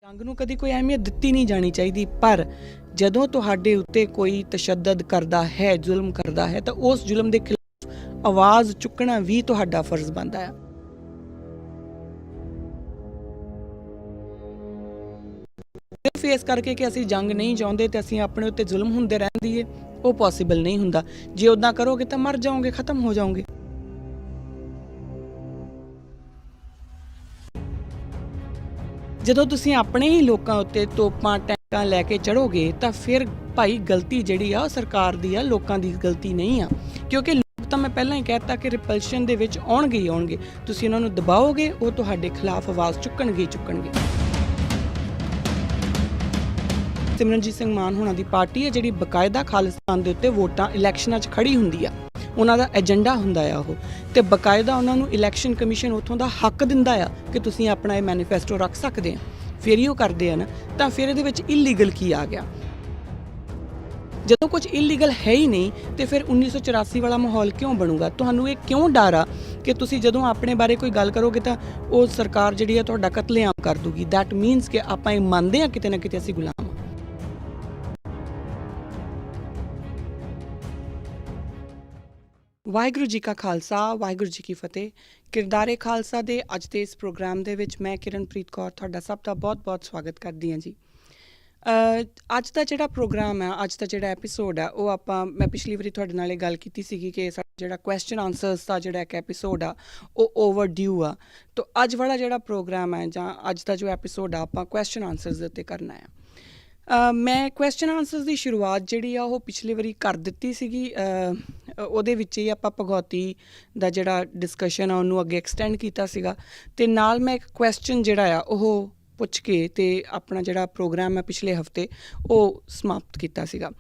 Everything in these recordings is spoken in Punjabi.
ਜੰਗ ਨੂੰ ਕਦੀ ਕੋਈ ਅਹਿਮੀਅਤ ਦਿੱਤੀ ਨਹੀਂ ਜਾਣੀ ਚਾਹੀਦੀ, ਪਰ ਜਦੋਂ ਤੁਹਾਡੇ ਉੱਤੇ ਕੋਈ ਤਸ਼ੱਦਦ ਕਰਦਾ ਹੈ, ਜ਼ੁਲਮ ਕਰਦਾ ਹੈ, ਤਾਂ ਉਸ ਜ਼ੁਲਮ ਦੇ ਖਿਲਾਫ ਆਵਾਜ਼ ਚੁੱਕਣਾ ਵੀ ਤੁਹਾਡਾ ਫਰਜ਼ ਬਣਦਾ ਹੈ। ਸਿਰਫ ਇਸ ਕਰਕੇ ਕਿ ਅਸੀਂ ਜੰਗ ਨਹੀਂ ਚਾਹੁੰਦੇ ਤੇ ਅਸੀਂ ਆਪਣੇ ਉੱਤੇ ਜ਼ੁਲਮ ਹੁੰਦੇ ਰਹਿੰਦੀ, ਉਹ ਪੋਸੀਬਲ ਨਹੀਂ ਹੁੰਦਾ। ਜੇ ਉੱਦਾਂ ਕਰੋਗੇ ਤਾਂ ਮਰ ਜਾਓਗੇ, ਖਤਮ ਹੋ ਜਾਓਗੇ। ਜਦੋਂ ਤੁਸੀਂ ਆਪਣੇ ਹੀ ਲੋਕਾਂ ਉੱਤੇ ਤੋਪਾਂ ਟੈਂਕਾਂ ਲੈ ਕੇ ਚੜੋਗੇ ਤਾਂ ਫਿਰ ਭਾਈ ਗਲਤੀ ਜਿਹੜੀ ਆ ਉਹ ਸਰਕਾਰ ਦੀ ਆ, ਲੋਕਾਂ ਦੀ ਗਲਤੀ ਨਹੀਂ ਆ। ਕਿਉਂਕਿ ਲੋਕ ਤਾਂ ਮੈਂ ਪਹਿਲਾਂ ਹੀ ਕਹਿਤਾ ਕਿ ਰਿਪਲਸ਼ਨ ਦੇ ਵਿੱਚ ਆਉਣਗੇ ਹੀ ਆਉਣਗੇ। ਤੁਸੀਂ ਉਹਨਾਂ ਨੂੰ ਦਬਾਓਗੇ, ਉਹ ਤੁਹਾਡੇ ਖਿਲਾਫ ਆਵਾਜ਼ ਚੁੱਕਣਗੇ ਹੀ ਚੁੱਕਣਗੇ। ਸਿਮਰਨਜੀਤ ਸਿੰਘ ਮਾਨ ਹੋਣਾ ਦੀ ਪਾਰਟੀ ਹੈ ਜਿਹੜੀ ਬਕਾਇਦਾ ਖਾਲਿਸਤਾਨ ਦੇ ਉੱਤੇ ਵੋਟਾਂ ਇਲੈਕਸ਼ਨਾਂ 'ਚ ਖੜੀ ਹੁੰਦੀ ਆ। ਉਹਨਾਂ ਦਾ ਏਜੰਡਾ ਹੁੰਦਾ ਆ ਉਹ, ਤੇ ਬਕਾਇਦਾ ਉਹਨਾਂ ਨੂੰ ਇਲੈਕਸ਼ਨ ਕਮਿਸ਼ਨ ਉੱਥੋਂ ਦਾ ਹੱਕ ਦਿੰਦਾ ਆ ਕਿ ਤੁਸੀਂ ਆਪਣਾ ਇਹ ਮੈਨੀਫੈਸਟੋ ਰੱਖ ਸਕਦੇ ਆ। ਫਿਰ ਹੀ ਉਹ ਕਰਦੇ ਆ ਨਾ, ਤਾਂ ਫਿਰ ਇਹਦੇ ਵਿੱਚ ਇਲੀਗਲ ਕੀ ਆ ਗਿਆ? ਜਦੋਂ ਕੁਝ ਇਲੀਗਲ ਹੈ ਹੀ ਨਹੀਂ ਤੇ ਫਿਰ 1984 ਵਾਲਾ ਮਾਹੌਲ ਕਿਉਂ ਬਣੂਗਾ? ਤੁਹਾਨੂੰ ਇਹ ਕਿਉਂ ਡਰ ਆ ਕਿ ਤੁਸੀਂ ਜਦੋਂ ਆਪਣੇ ਬਾਰੇ ਕੋਈ ਗੱਲ ਕਰੋਗੇ ਤਾਂ ਉਹ ਸਰਕਾਰ ਜਿਹੜੀ ਆ ਤੁਹਾਡਾ ਕਤਲੇਆਮ ਕਰ ਦੂਗੀ? ਦੈਟ ਮੀਨਸ ਕਿ ਆਪਾਂ ਇਹ ਮੰਨਦੇ ਆ ਕਿਤੇ ਨਾ ਕਿਤੇ ਅਸੀਂ ਗੁਲਾਮ ਆ। ਵਾਹਿਗੁਰੂ ਜੀ ਕਾ ਖਾਲਸਾ, ਵਾਹਿਗੁਰੂ ਜੀ ਕੀ ਫਤਿਹ। ਕਿਰਦਾਰੇ ਖਾਲਸਾ ਦੇ ਅੱਜ ਦੇ ਇਸ ਪ੍ਰੋਗਰਾਮ ਦੇ ਵਿੱਚ ਮੈਂ ਕਿਰਨਪ੍ਰੀਤ ਕੌਰ ਤੁਹਾਡਾ ਸਭ ਦਾ ਬਹੁਤ-ਬਹੁਤ ਸਵਾਗਤ ਕਰਦੀ ਹਾਂ ਜੀ। ਅੱਜ ਦਾ ਜਿਹੜਾ ਪ੍ਰੋਗਰਾਮ ਹੈ, ਅੱਜ ਦਾ ਜਿਹੜਾ ਐਪੀਸੋਡ ਹੈ, ਉਹ ਮੈਂ ਪਿਛਲੀ ਵਾਰੀ ਤੁਹਾਡੇ ਨਾਲ ਇਹ ਗੱਲ ਕੀਤੀ ਸੀਗੀ ਕਿ ਸਾਡਾ ਜਿਹੜਾ ਕੁਐਸਚਨ ਆਨਸਰਸ ਦਾ ਜਿਹੜਾ ਇੱਕ ਐਪੀਸੋਡ ਆ ਉਹ ਓਵਰਡਿਊ ਆ। ਤਾਂ ਅੱਜ ਵਾਲਾ ਜਿਹੜਾ ਪ੍ਰੋਗਰਾਮ ਹੈ ਜਾਂ ਅੱਜ ਦਾ ਜੋ ਐਪੀਸੋਡ ਆ ਆਪਾਂ ਕੁਐਸਚਨ ਆਨਸਰਸ ਦੇ ਉੱਤੇ ਕਰਨਾ ਹੈ। ਮੈਂ ਕੁਐਸਚਨ ਆਨਸਰਸ ਦੀ ਸ਼ੁਰੂਆਤ ਜਿਹੜੀ ਆ ਉਹ ਪਿਛਲੀ ਵਾਰੀ ਕਰ ਦਿੱਤੀ ਸੀਗੀ। ਉਹਦੇ ਵਿੱਚ ਹੀ ਆਪਾਂ ਭਗੌਤੀ ਦਾ ਜਿਹੜਾ ਡਿਸਕਸ਼ਨ ਆ ਉਹਨੂੰ ਅੱਗੇ ਐਕਸਟੈਂਡ ਕੀਤਾ ਸੀਗਾ, ਅਤੇ ਨਾਲ ਮੈਂ ਇੱਕ ਕੁਐਸਚਨ ਜਿਹੜਾ ਆ ਉਹ ਪੁੱਛ ਕੇ ਅਤੇ ਆਪਣਾ ਜਿਹੜਾ ਪ੍ਰੋਗਰਾਮ ਹੈ ਪਿਛਲੇ ਹਫ਼ਤੇ ਉਹ ਸਮਾਪਤ ਕੀਤਾ ਸੀਗਾ।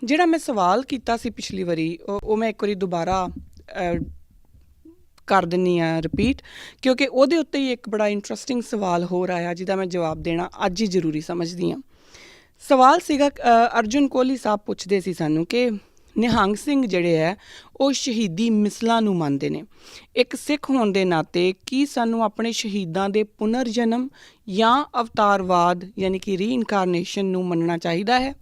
ਜਿਹੜਾ ਮੈਂ ਸਵਾਲ ਕੀਤਾ ਸੀ ਪਿਛਲੀ ਵਾਰੀ ਉਹ ਮੈਂ ਇੱਕ ਵਾਰੀ ਦੁਬਾਰਾ ਕਰ ਦਿੰਦੀ ਹਾਂ ਰਿਪੀਟ, ਕਿਉਂਕਿ ਉਹਦੇ ਉੱਤੇ ਹੀ ਇੱਕ ਬੜਾ ਇੰਟਰਸਟਿੰਗ ਸਵਾਲ ਹੋਰ ਆਇਆ ਜਿਹਦਾ ਮੈਂ ਜਵਾਬ ਦੇਣਾ ਅੱਜ ਹੀ ਜ਼ਰੂਰੀ ਸਮਝਦੀ ਹਾਂ। ਸਵਾਲ ਸੀਗਾ, ਅਰਜੁਨ ਕੋਹਲੀ ਸਾਹਿਬ ਪੁੱਛਦੇ ਸੀ ਸਾਨੂੰ ਕਿ ਨਿਹੰਗ ਸਿੰਘ ਜਿਹੜੇ ਹੈ ਉਹ ਸ਼ਹੀਦੀ ਮਿਸਲਾਂ ਨੂੰ ਮੰਨਦੇ ਨੇ। ਇੱਕ ਸਿੱਖ ਹੋਣ ਦੇ ਨਾਤੇ ਕੀ ਸਾਨੂੰ ਆਪਣੇ ਸ਼ਹੀਦਾਂ ਦੇ ਪੁਨਰ ਜਨਮ ਜਾਂ ਅਵਤਾਰਵਾਦ ਯਾਨੀ ਕਿ ਰੀਇਨਕਾਰਨੇਸ਼ਨ ਨੂੰ ਮੰਨਣਾ ਚਾਹੀਦਾ ਹੈ?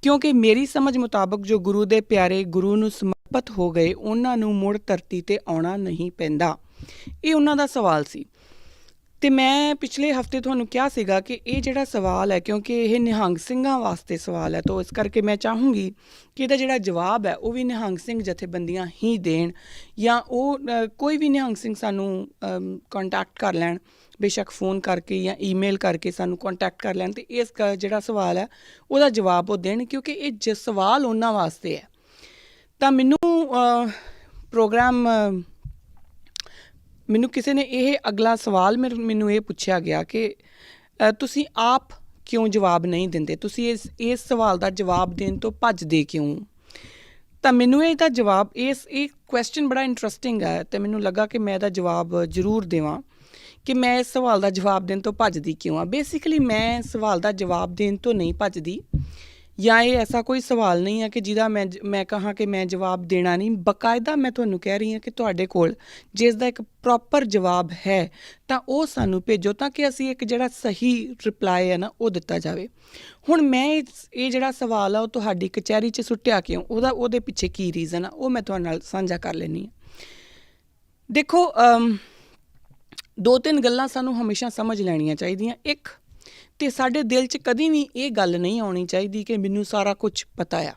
ਕਿਉਂਕਿ ਮੇਰੀ ਸਮਝ ਮੁਤਾਬਕ ਜੋ ਗੁਰੂ ਦੇ ਪਿਆਰੇ ਗੁਰੂ ਨੂੰ ਸਮਰਪਿਤ ਹੋ ਗਏ ਉਹਨਾਂ ਨੂੰ ਮੁੜ ਧਰਤੀ 'ਤੇ ਆਉਣਾ ਨਹੀਂ ਪੈਂਦਾ। ਇਹ ਉਹਨਾਂ ਦਾ ਸਵਾਲ ਸੀ, ਅਤੇ ਮੈਂ ਪਿਛਲੇ ਹਫ਼ਤੇ ਤੁਹਾਨੂੰ ਕਿਹਾ ਸੀਗਾ ਕਿ ਇਹ ਜਿਹੜਾ ਸਵਾਲ ਹੈ, ਕਿਉਂਕਿ ਇਹ ਨਿਹੰਗ ਸਿੰਘਾਂ ਵਾਸਤੇ ਸਵਾਲ ਹੈ, ਤਾਂ ਇਸ ਕਰਕੇ ਮੈਂ ਚਾਹੂੰਗੀ ਕਿ ਇਹਦਾ ਜਿਹੜਾ ਜਵਾਬ ਹੈ ਉਹ ਵੀ ਨਿਹੰਗ ਸਿੰਘ ਜਥੇਬੰਦੀਆਂ ਹੀ ਦੇਣ, ਜਾਂ ਉਹ ਕੋਈ ਵੀ ਨਿਹੰਗ ਸਿੰਘ ਸਾਨੂੰ ਕੰਟੈਕਟ ਕਰ ਲੈਣ, ਬੇਸ਼ੱਕ ਫ਼ੋਨ ਕਰਕੇ ਜਾਂ ਈਮੇਲ ਕਰਕੇ ਸਾਨੂੰ ਕੰਟੈਕਟ ਕਰ ਲੈਣ, ਅਤੇ ਇਸ ਜਿਹੜਾ ਸਵਾਲ ਹੈ ਉਹਦਾ ਜਵਾਬ ਉਹ ਦੇਣ, ਕਿਉਂਕਿ ਇਹ ਸਵਾਲ ਉਹਨਾਂ ਵਾਸਤੇ ਹੈ। ਤਾਂ ਮੈਨੂੰ ਕਿਸੇ ਨੇ ਇਹ ਅਗਲਾ ਸਵਾਲ ਮੈਨੂੰ ਇਹ ਪੁੱਛਿਆ ਗਿਆ ਕਿ ਤੁਸੀਂ ਆਪ ਕਿਉਂ ਜਵਾਬ ਨਹੀਂ ਦਿੰਦੇ, ਤੁਸੀਂ ਇਸ ਸਵਾਲ ਦਾ ਜਵਾਬ ਦੇਣ ਤੋਂ ਭੱਜਦੇ ਕਿਉਂ? ਤਾਂ ਮੈਨੂੰ ਇਹਦਾ ਜਵਾਬ ਇਹ ਕੁਐਸਚਨ ਬੜਾ ਇੰਟਰਸਟਿੰਗ ਹੈ, ਅਤੇ ਮੈਨੂੰ ਲੱਗਾ ਕਿ ਮੈਂ ਇਹਦਾ ਜਵਾਬ ਜ਼ਰੂਰ ਦੇਵਾਂ ਕਿ ਮੈਂ ਇਸ ਸਵਾਲ ਦਾ ਜਵਾਬ ਦੇਣ ਤੋਂ ਭੱਜਦੀ ਕਿਉਂ ਆ। ਬੇਸਿਕਲੀ ਮੈਂ ਸਵਾਲ ਦਾ ਜਵਾਬ ਦੇਣ ਤੋਂ ਨਹੀਂ ਭੱਜਦੀ, ਜਾਂ ਇਹ ਐਸਾ ਕੋਈ ਸਵਾਲ ਨਹੀਂ ਹੈ ਕਿ ਜਿਹਦਾ ਮੈਂ ਕਹਾਂ ਕਿ ਮੈਂ ਜਵਾਬ ਦੇਣਾ ਨਹੀਂ। ਬਾਕਾਇਦਾ ਮੈਂ ਤੁਹਾਨੂੰ ਕਹਿ ਰਹੀ ਹਾਂ ਕਿ ਤੁਹਾਡੇ ਕੋਲ ਜਿਸ ਦਾ ਇੱਕ ਪ੍ਰੋਪਰ ਜਵਾਬ ਹੈ ਤਾਂ ਉਹ ਸਾਨੂੰ ਭੇਜੋ, ਤਾਂ ਕਿ ਅਸੀਂ ਇੱਕ ਜਿਹੜਾ ਸਹੀ ਰਿਪਲਾਈ ਹੈ ਨਾ ਉਹ ਦਿੱਤਾ ਜਾਵੇ। ਹੁਣ ਮੈਂ ਇਹ ਜਿਹੜਾ ਸਵਾਲ ਆ ਉਹ ਤੁਹਾਡੀ ਕਚਹਿਰੀ 'ਚ ਸੁੱਟਿਆ ਕਿਉਂ, ਉਹਦੇ ਪਿੱਛੇ ਕੀ ਰੀਜ਼ਨ ਆ, ਉਹ ਮੈਂ ਤੁਹਾਡੇ ਨਾਲ ਸਾਂਝਾ ਕਰ ਲੈਂਦੀ ਹਾਂ। ਦੇਖੋ, 2-3 ਗੱਲਾਂ ਸਾਨੂੰ ਹਮੇਸ਼ਾ ਸਮਝ ਲੈਣੀਆਂ ਚਾਹੀਦੀਆਂ। ਇੱਕ, ਅਤੇ ਸਾਡੇ ਦਿਲ 'ਚ ਕਦੀ ਵੀ ਇਹ ਗੱਲ ਨਹੀਂ ਆਉਣੀ ਚਾਹੀਦੀ ਕਿ ਮੈਨੂੰ ਸਾਰਾ ਕੁਝ ਪਤਾ ਆ,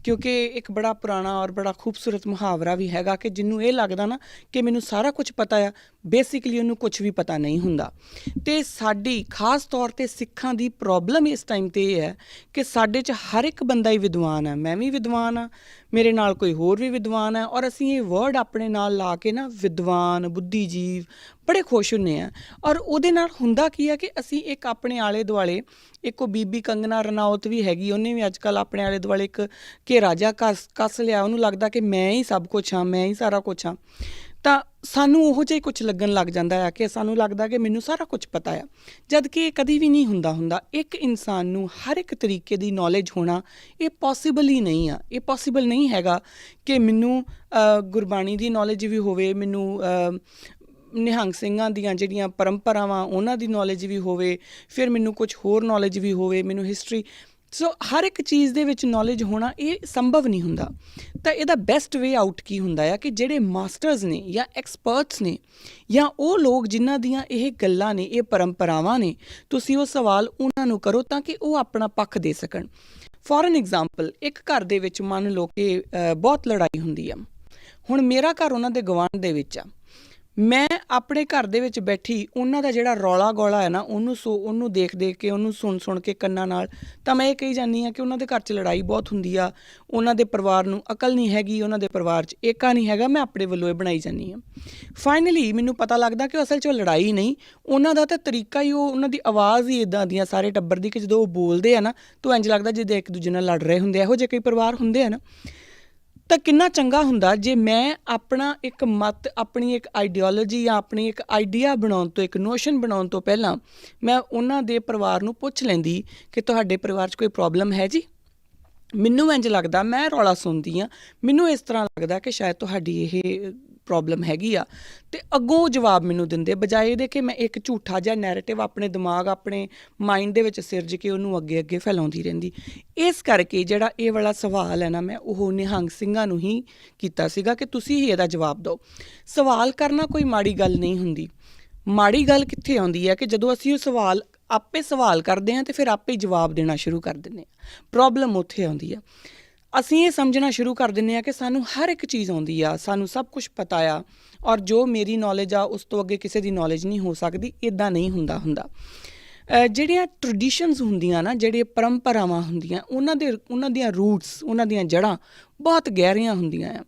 ਕਿਉਂਕਿ ਇੱਕ ਬੜਾ ਪੁਰਾਣਾ ਔਰ ਬੜਾ ਖੂਬਸੂਰਤ ਮੁਹਾਵਰਾ ਵੀ ਹੈਗਾ ਕਿ ਜਿਹਨੂੰ ਇਹ ਲੱਗਦਾ ਨਾ ਕਿ ਮੈਨੂੰ ਸਾਰਾ ਕੁਝ ਪਤਾ ਆ, ਬੇਸਿਕਲੀ ਉਹਨੂੰ ਕੁਝ ਵੀ ਪਤਾ ਨਹੀਂ ਹੁੰਦਾ। ਅਤੇ ਸਾਡੀ ਖਾਸ ਤੌਰ 'ਤੇ ਸਿੱਖਾਂ ਦੀ ਪ੍ਰੋਬਲਮ ਇਸ ਟਾਈਮ 'ਤੇ ਇਹ ਹੈ ਕਿ ਸਾਡੇ 'ਚ ਹਰ ਇੱਕ ਬੰਦਾ ਹੀ ਵਿਦਵਾਨ ਹੈ। ਮੈਂ ਵੀ ਵਿਦਵਾਨ ਹਾਂ, ਮੇਰੇ ਨਾਲ ਕੋਈ ਹੋਰ ਵੀ ਵਿਦਵਾਨ ਹੈ, ਔਰ ਅਸੀਂ ਇਹ ਵਰਡ ਆਪਣੇ ਨਾਲ ਲਾ ਕੇ ਨਾ ਵਿਦਵਾਨ, ਬੁੱਧੀਜੀਵ ਬੜੇ ਖੁਸ਼ ਹੁੰਦੇ ਹਾਂ। ਔਰ ਉਹਦੇ ਨਾਲ ਹੁੰਦਾ ਕੀ ਹੈ ਕਿ ਅਸੀਂ ਇੱਕ ਆਪਣੇ ਆਲੇ ਦੁਆਲੇ, ਇੱਕ ਉਹ ਬੀਬੀ ਕੰਗਨਾ ਰਣੌਤ ਵੀ ਹੈਗੀ, ਉਹਨੇ ਵੀ ਅੱਜ ਕੱਲ੍ਹ ਆਪਣੇ ਆਲੇ ਦੁਆਲੇ ਇੱਕ ਘੇਰਾ ਜਿਹਾ ਕੱਸ ਲਿਆ, ਉਹਨੂੰ ਲੱਗਦਾ ਕਿ ਮੈਂ ਹੀ ਸਭ ਕੁਛ ਹਾਂ, ਮੈਂ ਹੀ ਸਾਰਾ ਕੁਛ ਹਾਂ। ਤਾਂ ਸਾਨੂੰ ਉਹੋ ਜਿਹਾ ਕੁਛ ਲੱਗਣ ਲੱਗ ਜਾਂਦਾ ਆ ਕਿ ਸਾਨੂੰ ਲੱਗਦਾ ਕਿ ਮੈਨੂੰ ਸਾਰਾ ਕੁਛ ਪਤਾ ਆ, ਜਦ ਕਿ ਇਹ ਕਦੀ ਵੀ ਨਹੀਂ ਹੁੰਦਾ। ਇੱਕ ਇਨਸਾਨ ਨੂੰ ਹਰ ਇੱਕ ਤਰੀਕੇ ਦੀ ਨੌਲੇਜ ਹੋਣਾ ਇਹ ਪੋਸੀਬਲ ਹੀ ਨਹੀਂ ਆ। ਇਹ ਪੋਸੀਬਲ ਨਹੀਂ ਹੈਗਾ ਕਿ ਮੈਨੂੰ ਗੁਰਬਾਣੀ ਦੀ ਨੌਲੇਜ ਵੀ ਹੋਵੇ, ਮੈਨੂੰ ਨਿਹੰਗ ਸਿੰਘਾਂ ਦੀਆਂ ਜਿਹੜੀਆਂ ਪਰੰਪਰਾਵਾਂ ਉਹਨਾਂ ਦੀ ਨੌਲੇਜ ਵੀ ਹੋਵੇ, ਫਿਰ ਮੈਨੂੰ ਕੁਝ ਹੋਰ ਨੌਲੇਜ ਵੀ ਹੋਵੇ, ਮੈਨੂੰ ਹਿਸਟਰੀ। ਸੋ ਹਰ ਇੱਕ ਚੀਜ਼ ਦੇ ਵਿੱਚ ਨੌਲੇਜ ਹੋਣਾ ਇਹ ਸੰਭਵ ਨਹੀਂ ਹੁੰਦਾ। ਤਾਂ ਇਹਦਾ ਬੈਸਟ ਵੇ ਆਊਟ ਕੀ ਹੁੰਦਾ ਆ ਕਿ ਜਿਹੜੇ ਮਾਸਟਰਸ ਨੇ ਜਾਂ ਐਕਸਪਰਟਸ ਨੇ ਜਾਂ ਉਹ ਲੋਕ ਜਿਨ੍ਹਾਂ ਦੀਆਂ ਇਹ ਗੱਲਾਂ ਨੇ, ਇਹ ਪਰੰਪਰਾਵਾਂ ਨੇ, ਤੁਸੀਂ ਉਹ ਸਵਾਲ ਉਹਨਾਂ ਨੂੰ ਕਰੋ ਤਾਂ ਕਿ ਉਹ ਆਪਣਾ ਪੱਖ ਦੇ ਸਕਣ। ਫੋਰ ਐਨ ਐਗਜ਼ਾਮਪਲ, ਇੱਕ ਘਰ ਦੇ ਵਿੱਚ ਮੰਨ ਲਓ ਕਿ ਬਹੁਤ ਲੜਾਈ ਹੁੰਦੀ ਆ। ਹੁਣ ਮੇਰਾ ਘਰ ਉਹਨਾਂ ਦੇ ਗੁਆਂਢ ਦੇ ਵਿੱਚ ਆ। ਮੈਂ ਆਪਣੇ ਘਰ ਦੇ ਵਿੱਚ ਬੈਠੀ ਉਹਨਾਂ ਦਾ ਜਿਹੜਾ ਰੌਲਾ ਗੌਲਾ ਹੈ ਨਾ, ਉਹਨੂੰ ਦੇਖ ਦੇਖ ਕੇ, ਉਹਨੂੰ ਸੁਣ ਕੇ ਕੰਨਾਂ ਨਾਲ, ਤਾਂ ਮੈਂ ਇਹ ਕਹੀ ਜਾਂਦੀ ਹਾਂ ਕਿ ਉਹਨਾਂ ਦੇ ਘਰ 'ਚ ਲੜਾਈ ਬਹੁਤ ਹੁੰਦੀ ਆ, ਉਹਨਾਂ ਦੇ ਪਰਿਵਾਰ ਨੂੰ ਅਕਲ ਨਹੀਂ ਹੈਗੀ, ਉਹਨਾਂ ਦੇ ਪਰਿਵਾਰ 'ਚ ਏਕਾ ਨਹੀਂ ਹੈਗਾ। ਮੈਂ ਆਪਣੇ ਵੱਲੋਂ ਇਹ ਬਣਾਈ ਜਾਂਦੀ ਹਾਂ। ਫਾਈਨਲੀ ਮੈਨੂੰ ਪਤਾ ਲੱਗਦਾ ਕਿ ਅਸਲ 'ਚ ਉਹ ਲੜਾਈ ਨਹੀਂ, ਉਹਨਾਂ ਦਾ ਤਾਂ ਤਰੀਕਾ ਹੀ, ਉਹਨਾਂ ਦੀ ਆਵਾਜ਼ ਹੀ ਇੱਦਾਂ ਦੀਆਂ ਸਾਰੇ ਟੱਬਰ ਦੀ ਕਿ ਜਦੋਂ ਉਹ ਬੋਲਦੇ ਆ ਨਾ ਤਾਂ ਇੰਝ ਲੱਗਦਾ ਜਿੱਦਾਂ ਇੱਕ ਦੂਜੇ ਨਾਲ ਲੜ ਰਹੇ ਹੁੰਦੇ ਆ। ਇਹੋ ਜਿਹੇ ਕਈ ਪਰਿਵਾਰ ਹੁੰਦੇ ਆ ਨਾ। ਤਾਂ ਕਿੰਨਾ ਚੰਗਾ ਹੁੰਦਾ ਜੇ ਮੈਂ ਆਪਣਾ ਇੱਕ ਮਤ, ਆਪਣੀ ਇੱਕ ਆਈਡੀਓਲੋਜੀ ਜਾਂ ਆਪਣੀ ਇੱਕ ਆਈਡੀਆ ਬਣਾਉਣ ਤੋਂ, ਇੱਕ ਨੋਸ਼ਨ ਬਣਾਉਣ ਤੋਂ ਪਹਿਲਾਂ ਮੈਂ ਉਹਨਾਂ ਦੇ ਪਰਿਵਾਰ ਨੂੰ ਪੁੱਛ ਲੈਂਦੀ ਕਿ ਤੁਹਾਡੇ ਪਰਿਵਾਰ 'ਚ ਕੋਈ ਪ੍ਰੋਬਲਮ ਹੈ ਜੀ। ਮੈਨੂੰ ਇੰਝ ਲੱਗਦਾ, ਮੈਂ ਰੌਲਾ ਸੁਣਦੀ ਹਾਂ, ਮੈਨੂੰ ਇਸ ਤਰ੍ਹਾਂ ਲੱਗਦਾ ਕਿ ਸ਼ਾਇਦ ਤੁਹਾਡੀ ਇਹ ਪ੍ਰੋਬਲਮ ਹੈਗੀ ਆ, ਅਤੇ ਅੱਗੋਂ ਜਵਾਬ ਮੈਨੂੰ ਦਿੰਦੇ, ਬਜਾਏ ਇਹਦੇ ਕਿ ਮੈਂ ਇੱਕ ਝੂਠਾ ਜਿਹਾ ਨੈਰੇਟਿਵ ਆਪਣੇ ਦਿਮਾਗ, ਆਪਣੇ ਮਾਈਂਡ ਦੇ ਵਿੱਚ ਸਿਰਜ ਕੇ ਉਹਨੂੰ ਅੱਗੇ ਅੱਗੇ ਫੈਲਾਉਂਦੀ ਰਹਿੰਦੀ। ਇਸ ਕਰਕੇ ਜਿਹੜਾ ਇਹ ਵਾਲਾ ਸਵਾਲ ਹੈ ਨਾ, ਮੈਂ ਉਹ ਨਿਹੰਗ ਸਿੰਘਾਂ ਨੂੰ ਹੀ ਕੀਤਾ ਸੀਗਾ ਕਿ ਤੁਸੀਂ ਹੀ ਇਹਦਾ ਜਵਾਬ ਦਿਓ। ਸਵਾਲ ਕਰਨਾ ਕੋਈ ਮਾੜੀ ਗੱਲ ਨਹੀਂ ਹੁੰਦੀ। ਮਾੜੀ ਗੱਲ ਕਿੱਥੇ ਆਉਂਦੀ ਹੈ ਕਿ ਜਦੋਂ ਅਸੀਂ ਉਹ ਆਪੇ ਸਵਾਲ ਕਰਦੇ ਹਾਂ ਅਤੇ ਫਿਰ ਆਪੇ ਜਵਾਬ ਦੇਣਾ ਸ਼ੁਰੂ ਕਰ ਦਿੰਦੇ ਹਾਂ। ਪ੍ਰੋਬਲਮ ਉੱਥੇ ਆਉਂਦੀ ਆ। ਅਸੀਂ ਇਹ ਸਮਝਣਾ ਸ਼ੁਰੂ ਕਰ ਦਿੰਦੇ ਹਾਂ ਕਿ ਸਾਨੂੰ ਹਰ ਇੱਕ ਚੀਜ਼ ਆਉਂਦੀ ਆ, ਸਾਨੂੰ ਸਭ ਕੁਛ ਪਤਾ ਆ, ਔਰ ਜੋ ਮੇਰੀ ਨੌਲੇਜ ਆ ਉਸ ਤੋਂ ਅੱਗੇ ਕਿਸੇ ਦੀ ਨੌਲੇਜ ਨਹੀਂ ਹੋ ਸਕਦੀ। ਇੱਦਾਂ ਨਹੀਂ ਹੁੰਦਾ। ਜਿਹੜੀਆਂ ਟਰਡੀਸ਼ਨਸ ਹੁੰਦੀਆਂ ਨਾ, ਜਿਹੜੀਆਂ ਪਰੰਪਰਾਵਾਂ ਹੁੰਦੀਆਂ, ਉਹਨਾਂ ਦੀਆਂ ਰੂਟਸ, ਉਹਨਾਂ ਦੀਆਂ ਜੜ੍ਹਾਂ ਬਹੁਤ ਗਹਿਰੀਆਂ ਹੁੰਦੀਆਂ ਆ।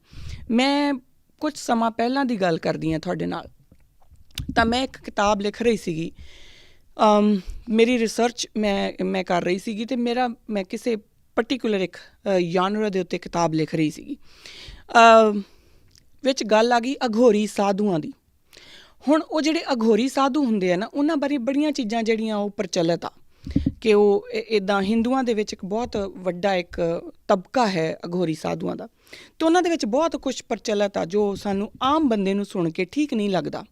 ਮੈਂ ਕੁਝ ਸਮਾਂ ਪਹਿਲਾਂ ਦੀ ਗੱਲ ਕਰਦੀ ਹਾਂ ਤੁਹਾਡੇ ਨਾਲ। ਤਾਂ ਮੈਂ ਇੱਕ ਕਿਤਾਬ ਲਿਖ ਰਹੀ ਸੀਗੀ, ਮੇਰੀ ਰਿਸਰਚ ਮੈਂ ਕਰ ਰਹੀ ਸੀਗੀ, ਅਤੇ ਮੈਂ ਕਿਸੇ ਪਰਟੀਕੂਲਰ ਇੱਕ ਜਾਨਰ ਦੇ ਉੱਤੇ ਕਿਤਾਬ ਲਿਖ ਰਹੀ ਸੀਗੀ। ਵਿੱਚ ਗੱਲ ਆ ਗਈ ਅਘੋਰੀ ਸਾਧੂਆਂ ਦੀ। ਹੁਣ ਉਹ ਜਿਹੜੇ ਅਘੋਰੀ ਸਾਧੂ ਹੁੰਦੇ ਆ ਨਾ, ਉਹਨਾਂ ਬਾਰੇ ਬੜੀਆਂ ਚੀਜ਼ਾਂ ਜਿਹੜੀਆਂ ਉਹ ਪ੍ਰਚਲਿਤ ਆ ਕਿ ਉਹ ਇੱਦਾਂ ਹਿੰਦੂਆਂ ਦੇ ਵਿੱਚ ਇੱਕ ਬਹੁਤ ਵੱਡਾ ਇੱਕ ਤਬਕਾ ਹੈ ਅਘੋਰੀ ਸਾਧੂਆਂ ਦਾ, ਅਤੇ ਉਹਨਾਂ ਦੇ ਵਿੱਚ ਬਹੁਤ ਕੁਛ ਪ੍ਰਚਲਿਤ ਆ ਜੋ ਸਾਨੂੰ ਆਮ ਬੰਦੇ ਨੂੰ ਸੁਣ ਕੇ ਠੀਕ ਨਹੀਂ ਲੱਗਦਾ।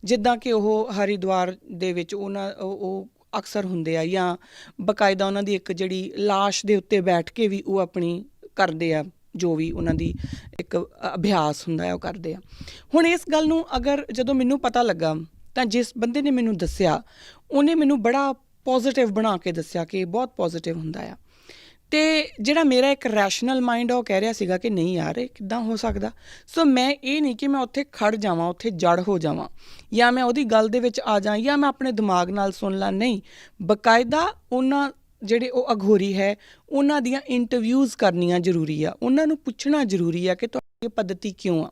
ਜਿੱਦਾਂ ਕਿ ਉਹ ਹਰਿਦੁਆਰ ਦੇ ਵਿੱਚ ਉਹ ਅਕਸਰ ਹੁੰਦੇ ਆ, ਜਾਂ ਬਾਕਾਇਦਾ ਉਹਨਾਂ ਦੀ ਇੱਕ ਜਿਹੜੀ ਲਾਸ਼ ਦੇ ਉੱਤੇ ਬੈਠ ਕੇ ਵੀ ਉਹ ਆਪਣੀ ਕਰਦੇ ਆ, ਜੋ ਵੀ ਉਹਨਾਂ ਦੀ ਇੱਕ ਅਭਿਆਸ ਹੁੰਦਾ ਹੈ ਉਹ ਕਰਦੇ ਆ। ਹੁਣ ਇਸ ਗੱਲ ਨੂੰ ਅਗਰ ਜਦੋਂ ਮੈਨੂੰ ਪਤਾ ਲੱਗਾ, ਤਾਂ ਜਿਸ ਬੰਦੇ ਨੇ ਮੈਨੂੰ ਦੱਸਿਆ ਉਹਨੇ ਮੈਨੂੰ ਬੜਾ ਪੋਜ਼ੀਟਿਵ ਬਣਾ ਕੇ ਦੱਸਿਆ ਕਿ ਇਹ ਬਹੁਤ ਪੋਜ਼ੀਟਿਵ ਹੁੰਦਾ ਆ। ਅਤੇ ਜਿਹੜਾ ਮੇਰਾ ਇੱਕ ਰੈਸ਼ਨਲ ਮਾਈਂਡ ਆ ਉਹ ਕਹਿ ਰਿਹਾ ਸੀਗਾ ਕਿ ਨਹੀਂ ਯਾਰ, ਇਹ ਕਿੱਦਾਂ ਹੋ ਸਕਦਾ। ਸੋ ਮੈਂ ਇਹ ਨਹੀਂ ਕਿ ਮੈਂ ਉੱਥੇ ਖੜ ਜਾਵਾਂ, ਉੱਥੇ ਜੜ ਹੋ ਜਾਵਾਂ, ਜਾਂ ਮੈਂ ਉਹਦੀ ਗੱਲ ਦੇ ਵਿੱਚ ਆ ਜਾਂ ਮੈਂ ਆਪਣੇ ਦਿਮਾਗ ਨਾਲ ਸੁਣ ਲਾਂ। ਨਹੀਂ, ਬਾਕਾਇਦਾ ਉਹਨਾਂ ਜਿਹੜੇ ਉਹ ਅਘੋਰੀ ਹੈ ਉਹਨਾਂ ਦੀਆਂ ਇੰਟਰਵਿਊਜ਼ ਕਰਨੀਆਂ ਜ਼ਰੂਰੀ ਆ, ਉਹਨਾਂ ਨੂੰ ਪੁੱਛਣਾ ਜ਼ਰੂਰੀ ਆ ਕਿ ਤੁਹਾਡੀ ਇਹ ਪੱਧਤੀ ਕਿਉਂ ਆ।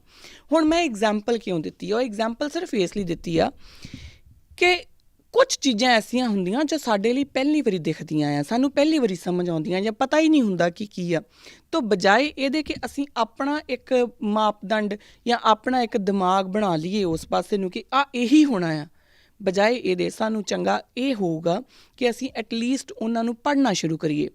ਹੁਣ ਮੈਂ ਐਗਜ਼ਾਮਪਲ ਕਿਉਂ ਦਿੱਤੀ ਆ? ਉਹ ਐਗਜ਼ਾਮਪਲ ਸਿਰਫ ਇਸ ਲਈ ਦਿੱਤੀ ਆ ਕਿ ਕੁਛ ਚੀਜ਼ਾਂ ਐਸੀਆਂ ਹੁੰਦੀਆਂ ਜੋ ਸਾਡੇ ਲਈ ਪਹਿਲੀ ਵਾਰੀ ਦਿਖਦੀਆਂ ਆ, ਸਾਨੂੰ ਪਹਿਲੀ ਵਾਰੀ ਸਮਝ ਆਉਂਦੀਆਂ, ਜਾਂ ਪਤਾ ਹੀ ਨਹੀਂ ਹੁੰਦਾ ਕਿ ਕੀ ਆ। ਤੋਂ ਬਜਾਏ ਇਹਦੇ ਕਿ ਅਸੀਂ ਆਪਣਾ ਇੱਕ ਮਾਪਦੰਡ ਜਾਂ ਆਪਣਾ ਇੱਕ ਦਿਮਾਗ ਬਣਾ ਲਈਏ ਉਸ ਪਾਸੇ ਨੂੰ ਕਿ ਇਹੀ ਹੋਣਾ ਆ, ਬਜਾਏ ਇਹਦੇ ਸਾਨੂੰ ਚੰਗਾ ਇਹ ਹੋਊਗਾ ਕਿ ਅਸੀਂ ਐਟਲੀਸਟ ਉਹਨਾਂ ਨੂੰ ਪੜ੍ਹਨਾ ਸ਼ੁਰੂ ਕਰੀਏ।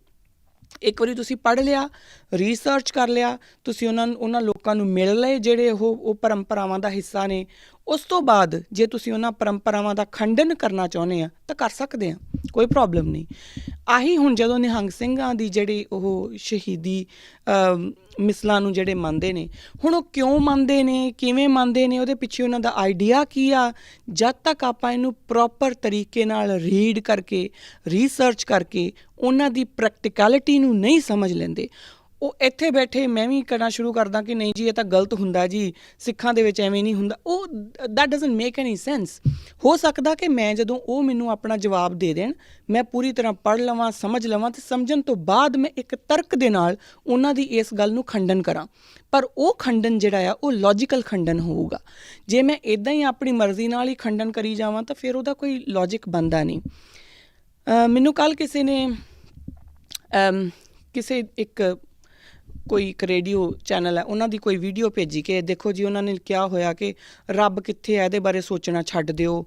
ਇੱਕ ਵਾਰੀ ਤੁਸੀਂ ਪੜ੍ਹ ਲਿਆ, ਰਿਸਰਚ ਕਰ ਲਿਆ, ਤੁਸੀਂ ਉਹਨਾਂ ਲੋਕਾਂ ਨੂੰ ਮਿਲ ਲਏ ਜਿਹੜੇ ਉਹ ਪਰੰਪਰਾਵਾਂ ਦਾ ਹਿੱਸਾ ਨੇ। ਉਸ ਤੋਂ ਬਾਅਦ ਜੇ ਤੁਸੀਂ ਉਹਨਾਂ ਪਰੰਪਰਾਵਾਂ ਦਾ ਖੰਡਨ ਕਰਨਾ ਚਾਹੁੰਦੇ ਆ ਤਾਂ ਕਰ ਸਕਦੇ ਆ, ਕੋਈ ਪ੍ਰੋਬਲਮ ਨਹੀਂ। ਆਹੀ ਹੁਣ ਜਦੋਂ ਨਿਹੰਗ ਸਿੰਘਾਂ ਦੀ ਜਿਹੜੀ ਉਹ ਸ਼ਹੀਦੀ ਮਿਸਲਾਂ ਨੂੰ ਜਿਹੜੇ ਮੰਨਦੇ ਨੇ, ਹੁਣ ਉਹ ਕਿਉਂ ਮੰਨਦੇ ਨੇ, ਕਿਵੇਂ ਮੰਨਦੇ ਨੇ, ਉਹਦੇ ਪਿੱਛੇ ਉਹਨਾਂ ਦਾ ਆਈਡੀਆ ਕੀ ਆ, ਜਦ ਤੱਕ ਆਪਾਂ ਇਹਨੂੰ ਪ੍ਰੋਪਰ ਤਰੀਕੇ ਨਾਲ ਰੀਡ ਕਰਕੇ, ਰਿਸਰਚ ਕਰਕੇ ਉਹਨਾਂ ਦੀ ਪ੍ਰੈਕਟੀਕੈਲਿਟੀ ਨੂੰ ਨਹੀਂ ਸਮਝ ਲੈਂਦੇ, ਉਹ ਇੱਥੇ ਬੈਠੇ ਮੈਂ ਵੀ ਕਰਨਾ ਸ਼ੁਰੂ ਕਰਦਾ ਕਿ ਨਹੀਂ ਜੀ ਇਹ ਤਾਂ ਗਲਤ ਹੁੰਦਾ ਜੀ, ਸਿੱਖਾਂ ਦੇ ਵਿੱਚ ਐਵੇਂ ਨਹੀਂ ਹੁੰਦਾ। ਉਹ that doesn't make any sense. ਹੋ ਸਕਦਾ ਕਿ ਮੈਂ ਜਦੋਂ ਉਹ ਮੈਨੂੰ ਆਪਣਾ ਜਵਾਬ ਦੇ ਦੇਣ, ਮੈਂ ਪੂਰੀ ਤਰ੍ਹਾਂ ਪੜ੍ਹ ਲਵਾਂ, ਸਮਝ ਲਵਾਂ, ਅਤੇ ਸਮਝਣ ਤੋਂ ਬਾਅਦ ਮੈਂ ਇੱਕ ਤਰਕ ਦੇ ਨਾਲ ਉਹਨਾਂ ਦੀ ਇਸ ਗੱਲ ਨੂੰ ਖੰਡਨ ਕਰਾਂ। ਪਰ ਉਹ ਖੰਡਨ ਜਿਹੜਾ ਆ ਉਹ ਲੌਜੀਕਲ ਖੰਡਨ ਹੋਊਗਾ। ਜੇ ਮੈਂ ਇੱਦਾਂ ਹੀ ਆਪਣੀ ਮਰਜ਼ੀ ਨਾਲ ਹੀ ਖੰਡਨ ਕਰੀ ਜਾਵਾਂ ਤਾਂ ਫਿਰ ਉਹਦਾ ਕੋਈ ਲੌਜਿਕ ਬਣਦਾ ਨਹੀਂ। ਮੈਨੂੰ ਕੱਲ੍ਹ ਕਿਸੇ ਨੇ ਕੋਈ ਇੱਕ ਰੇਡੀਓ ਚੈਨਲ ਹੈ, ਉਹਨਾਂ ਦੀ ਕੋਈ ਵੀਡੀਓ ਭੇਜੀ ਕਿ ਦੇਖੋ ਜੀ ਉਹਨਾਂ ਨੇ ਕਿਹਾ ਹੋਇਆ ਕਿ ਰੱਬ ਕਿੱਥੇ ਹੈ, ਇਹਦੇ ਬਾਰੇ ਸੋਚਣਾ ਛੱਡ ਦਿਓ,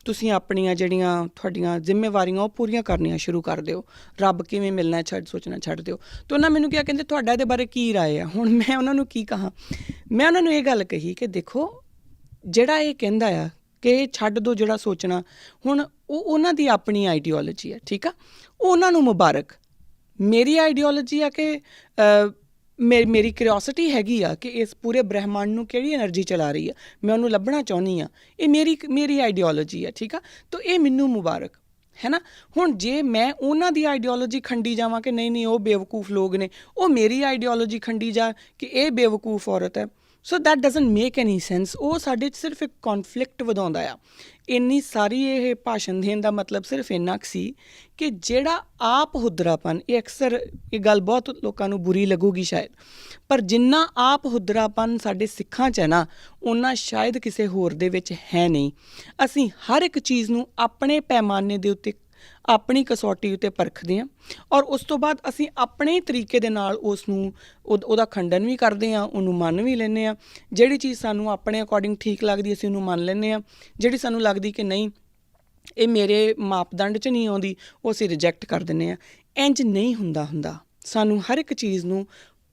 ਤੁਸੀਂ ਆਪਣੀਆਂ ਜਿਹੜੀਆਂ ਤੁਹਾਡੀਆਂ ਜ਼ਿੰਮੇਵਾਰੀਆਂ ਉਹ ਪੂਰੀਆਂ ਕਰਨੀਆਂ ਸ਼ੁਰੂ ਕਰ ਦਿਓ, ਰੱਬ ਕਿਵੇਂ ਮਿਲਣਾ ਸੋਚਣਾ ਛੱਡ ਦਿਓ। ਅਤੇ ਉਹਨਾਂ ਮੈਨੂੰ ਕਿਹਾ, ਕਹਿੰਦੇ ਤੁਹਾਡਾ ਇਹਦੇ ਬਾਰੇ ਕੀ ਰਾਏ ਆ? ਹੁਣ ਮੈਂ ਉਹਨਾਂ ਨੂੰ ਕੀ ਕਹਾਂ? ਮੈਂ ਉਹਨਾਂ ਨੂੰ ਇਹ ਗੱਲ ਕਹੀ ਕਿ ਦੇਖੋ, ਜਿਹੜਾ ਇਹ ਕਹਿੰਦਾ ਆ ਕਿ ਛੱਡ ਦਿਓ ਜਿਹੜਾ ਸੋਚਣਾ, ਹੁਣ ਉਹ ਉਹਨਾਂ ਦੀ ਆਪਣੀ ਆਈਡੀਓਲੋਜੀ ਆ, ਠੀਕ ਆ, ਉਹਨਾਂ ਨੂੰ ਮੁਬਾਰਕ। ਮੇਰੀ ਆਈਡੀਓਲੋਜੀ ਆ ਕਿ ਮੇਰੀ ਕਿਉਰਿਓਸਿਟੀ ਹੈਗੀ ਆ ਕਿ ਇਸ ਪੂਰੇ ਬ੍ਰਹਿਮੰਡ ਨੂੰ ਕਿਹੜੀ ਐਨਰਜੀ ਚਲਾ ਰਹੀ ਆ, ਮੈਂ ਉਹਨੂੰ ਲੱਭਣਾ ਚਾਹੁੰਦੀ ਆ, ਇਹ ਮੇਰੀ ਆਈਡੀਓਲੋਜੀ ਆ, ਠੀਕ ਆ, ਤਾਂ ਇਹ ਮੈਨੂੰ ਮੁਬਾਰਕ ਹੈ ਨਾ। ਹੁਣ ਜੇ ਮੈਂ ਉਹਨਾਂ ਦੀ ਆਈਡੀਓਲੋਜੀ ਖੰਡੀ ਜਾਵਾਂ ਕਿ ਨਹੀਂ ਉਹ ਬੇਵਕੂਫ ਲੋਕ ਨੇ, ਉਹ ਮੇਰੀ ਆਈਡੀਓਲੋਜੀ ਖੰਡੀ ਜਾ ਕਿ ਇਹ ਬੇਵਕੂਫ ਔਰਤ ਹੈ, so that doesn't make any sense. ਉਹ ਸਾਡੇ 'ਚ ਸਿਰਫ ਇੱਕ ਕੌਨਫਲਿਕਟ ਵਧਾਉਂਦਾ ਆ। ਇੰਨੀ ਸਾਰੀ ਇਹ ਭਾਸ਼ਣ ਦੇਣ ਦਾ ਮਤਲਬ ਸਿਰਫ ਇੰਨਾ ਕੁ ਸੀ ਕਿ ਜਿਹੜਾ ਆਪ ਹੁਦਰਾਪਨ, ਇਹ ਅਕਸਰ ਇਹ ਗੱਲ ਬਹੁਤ ਲੋਕਾਂ ਨੂੰ ਬੁਰੀ ਲੱਗੂਗੀ ਸ਼ਾਇਦ, ਪਰ ਜਿੰਨਾ ਆਪ ਹੁਦਰਾਪਨ ਸਾਡੇ ਸਿੱਖਾਂ 'ਚ ਹੈ ਨਾ, ਓਨਾ ਸ਼ਾਇਦ ਕਿਸੇ ਹੋਰ ਦੇ ਵਿੱਚ ਹੈ ਨਹੀਂ। ਅਸੀਂ ਹਰ ਇੱਕ ਚੀਜ਼ ਨੂੰ ਆਪਣੇ ਪੈਮਾਨੇ ਦੇ ਉੱਤੇ, ਆਪਣੀ ਕਸੌਟੀ ਉੱਤੇ ਪਰਖਦੇ ਹਾਂ, ਔਰ ਉਸ ਤੋਂ ਬਾਅਦ ਅਸੀਂ ਆਪਣੇ ਤਰੀਕੇ ਦੇ ਨਾਲ ਉਸ ਨੂੰ ਉਹਦਾ ਖੰਡਨ ਵੀ ਕਰਦੇ ਹਾਂ, ਉਹਨੂੰ ਮੰਨ ਵੀ ਲੈਂਦੇ ਹਾਂ। ਜਿਹੜੀ ਚੀਜ਼ ਸਾਨੂੰ ਆਪਣੇ ਅਕੋਰਡਿੰਗ ਠੀਕ ਲੱਗਦੀ ਅਸੀਂ ਉਹਨੂੰ ਮੰਨ ਲੈਂਦੇ ਹਾਂ, ਜਿਹੜੀ ਸਾਨੂੰ ਲੱਗਦੀ ਕਿ ਨਹੀਂ ਇਹ ਮੇਰੇ ਮਾਪਦੰਡ 'ਚ ਨਹੀਂ ਆਉਂਦੀ, ਉਹ ਅਸੀਂ ਰਿਜੈਕਟ ਕਰ ਦਿੰਦੇ ਹਾਂ। ਇੰਝ ਨਹੀਂ ਹੁੰਦਾ। ਸਾਨੂੰ ਹਰ ਇੱਕ ਚੀਜ਼ ਨੂੰ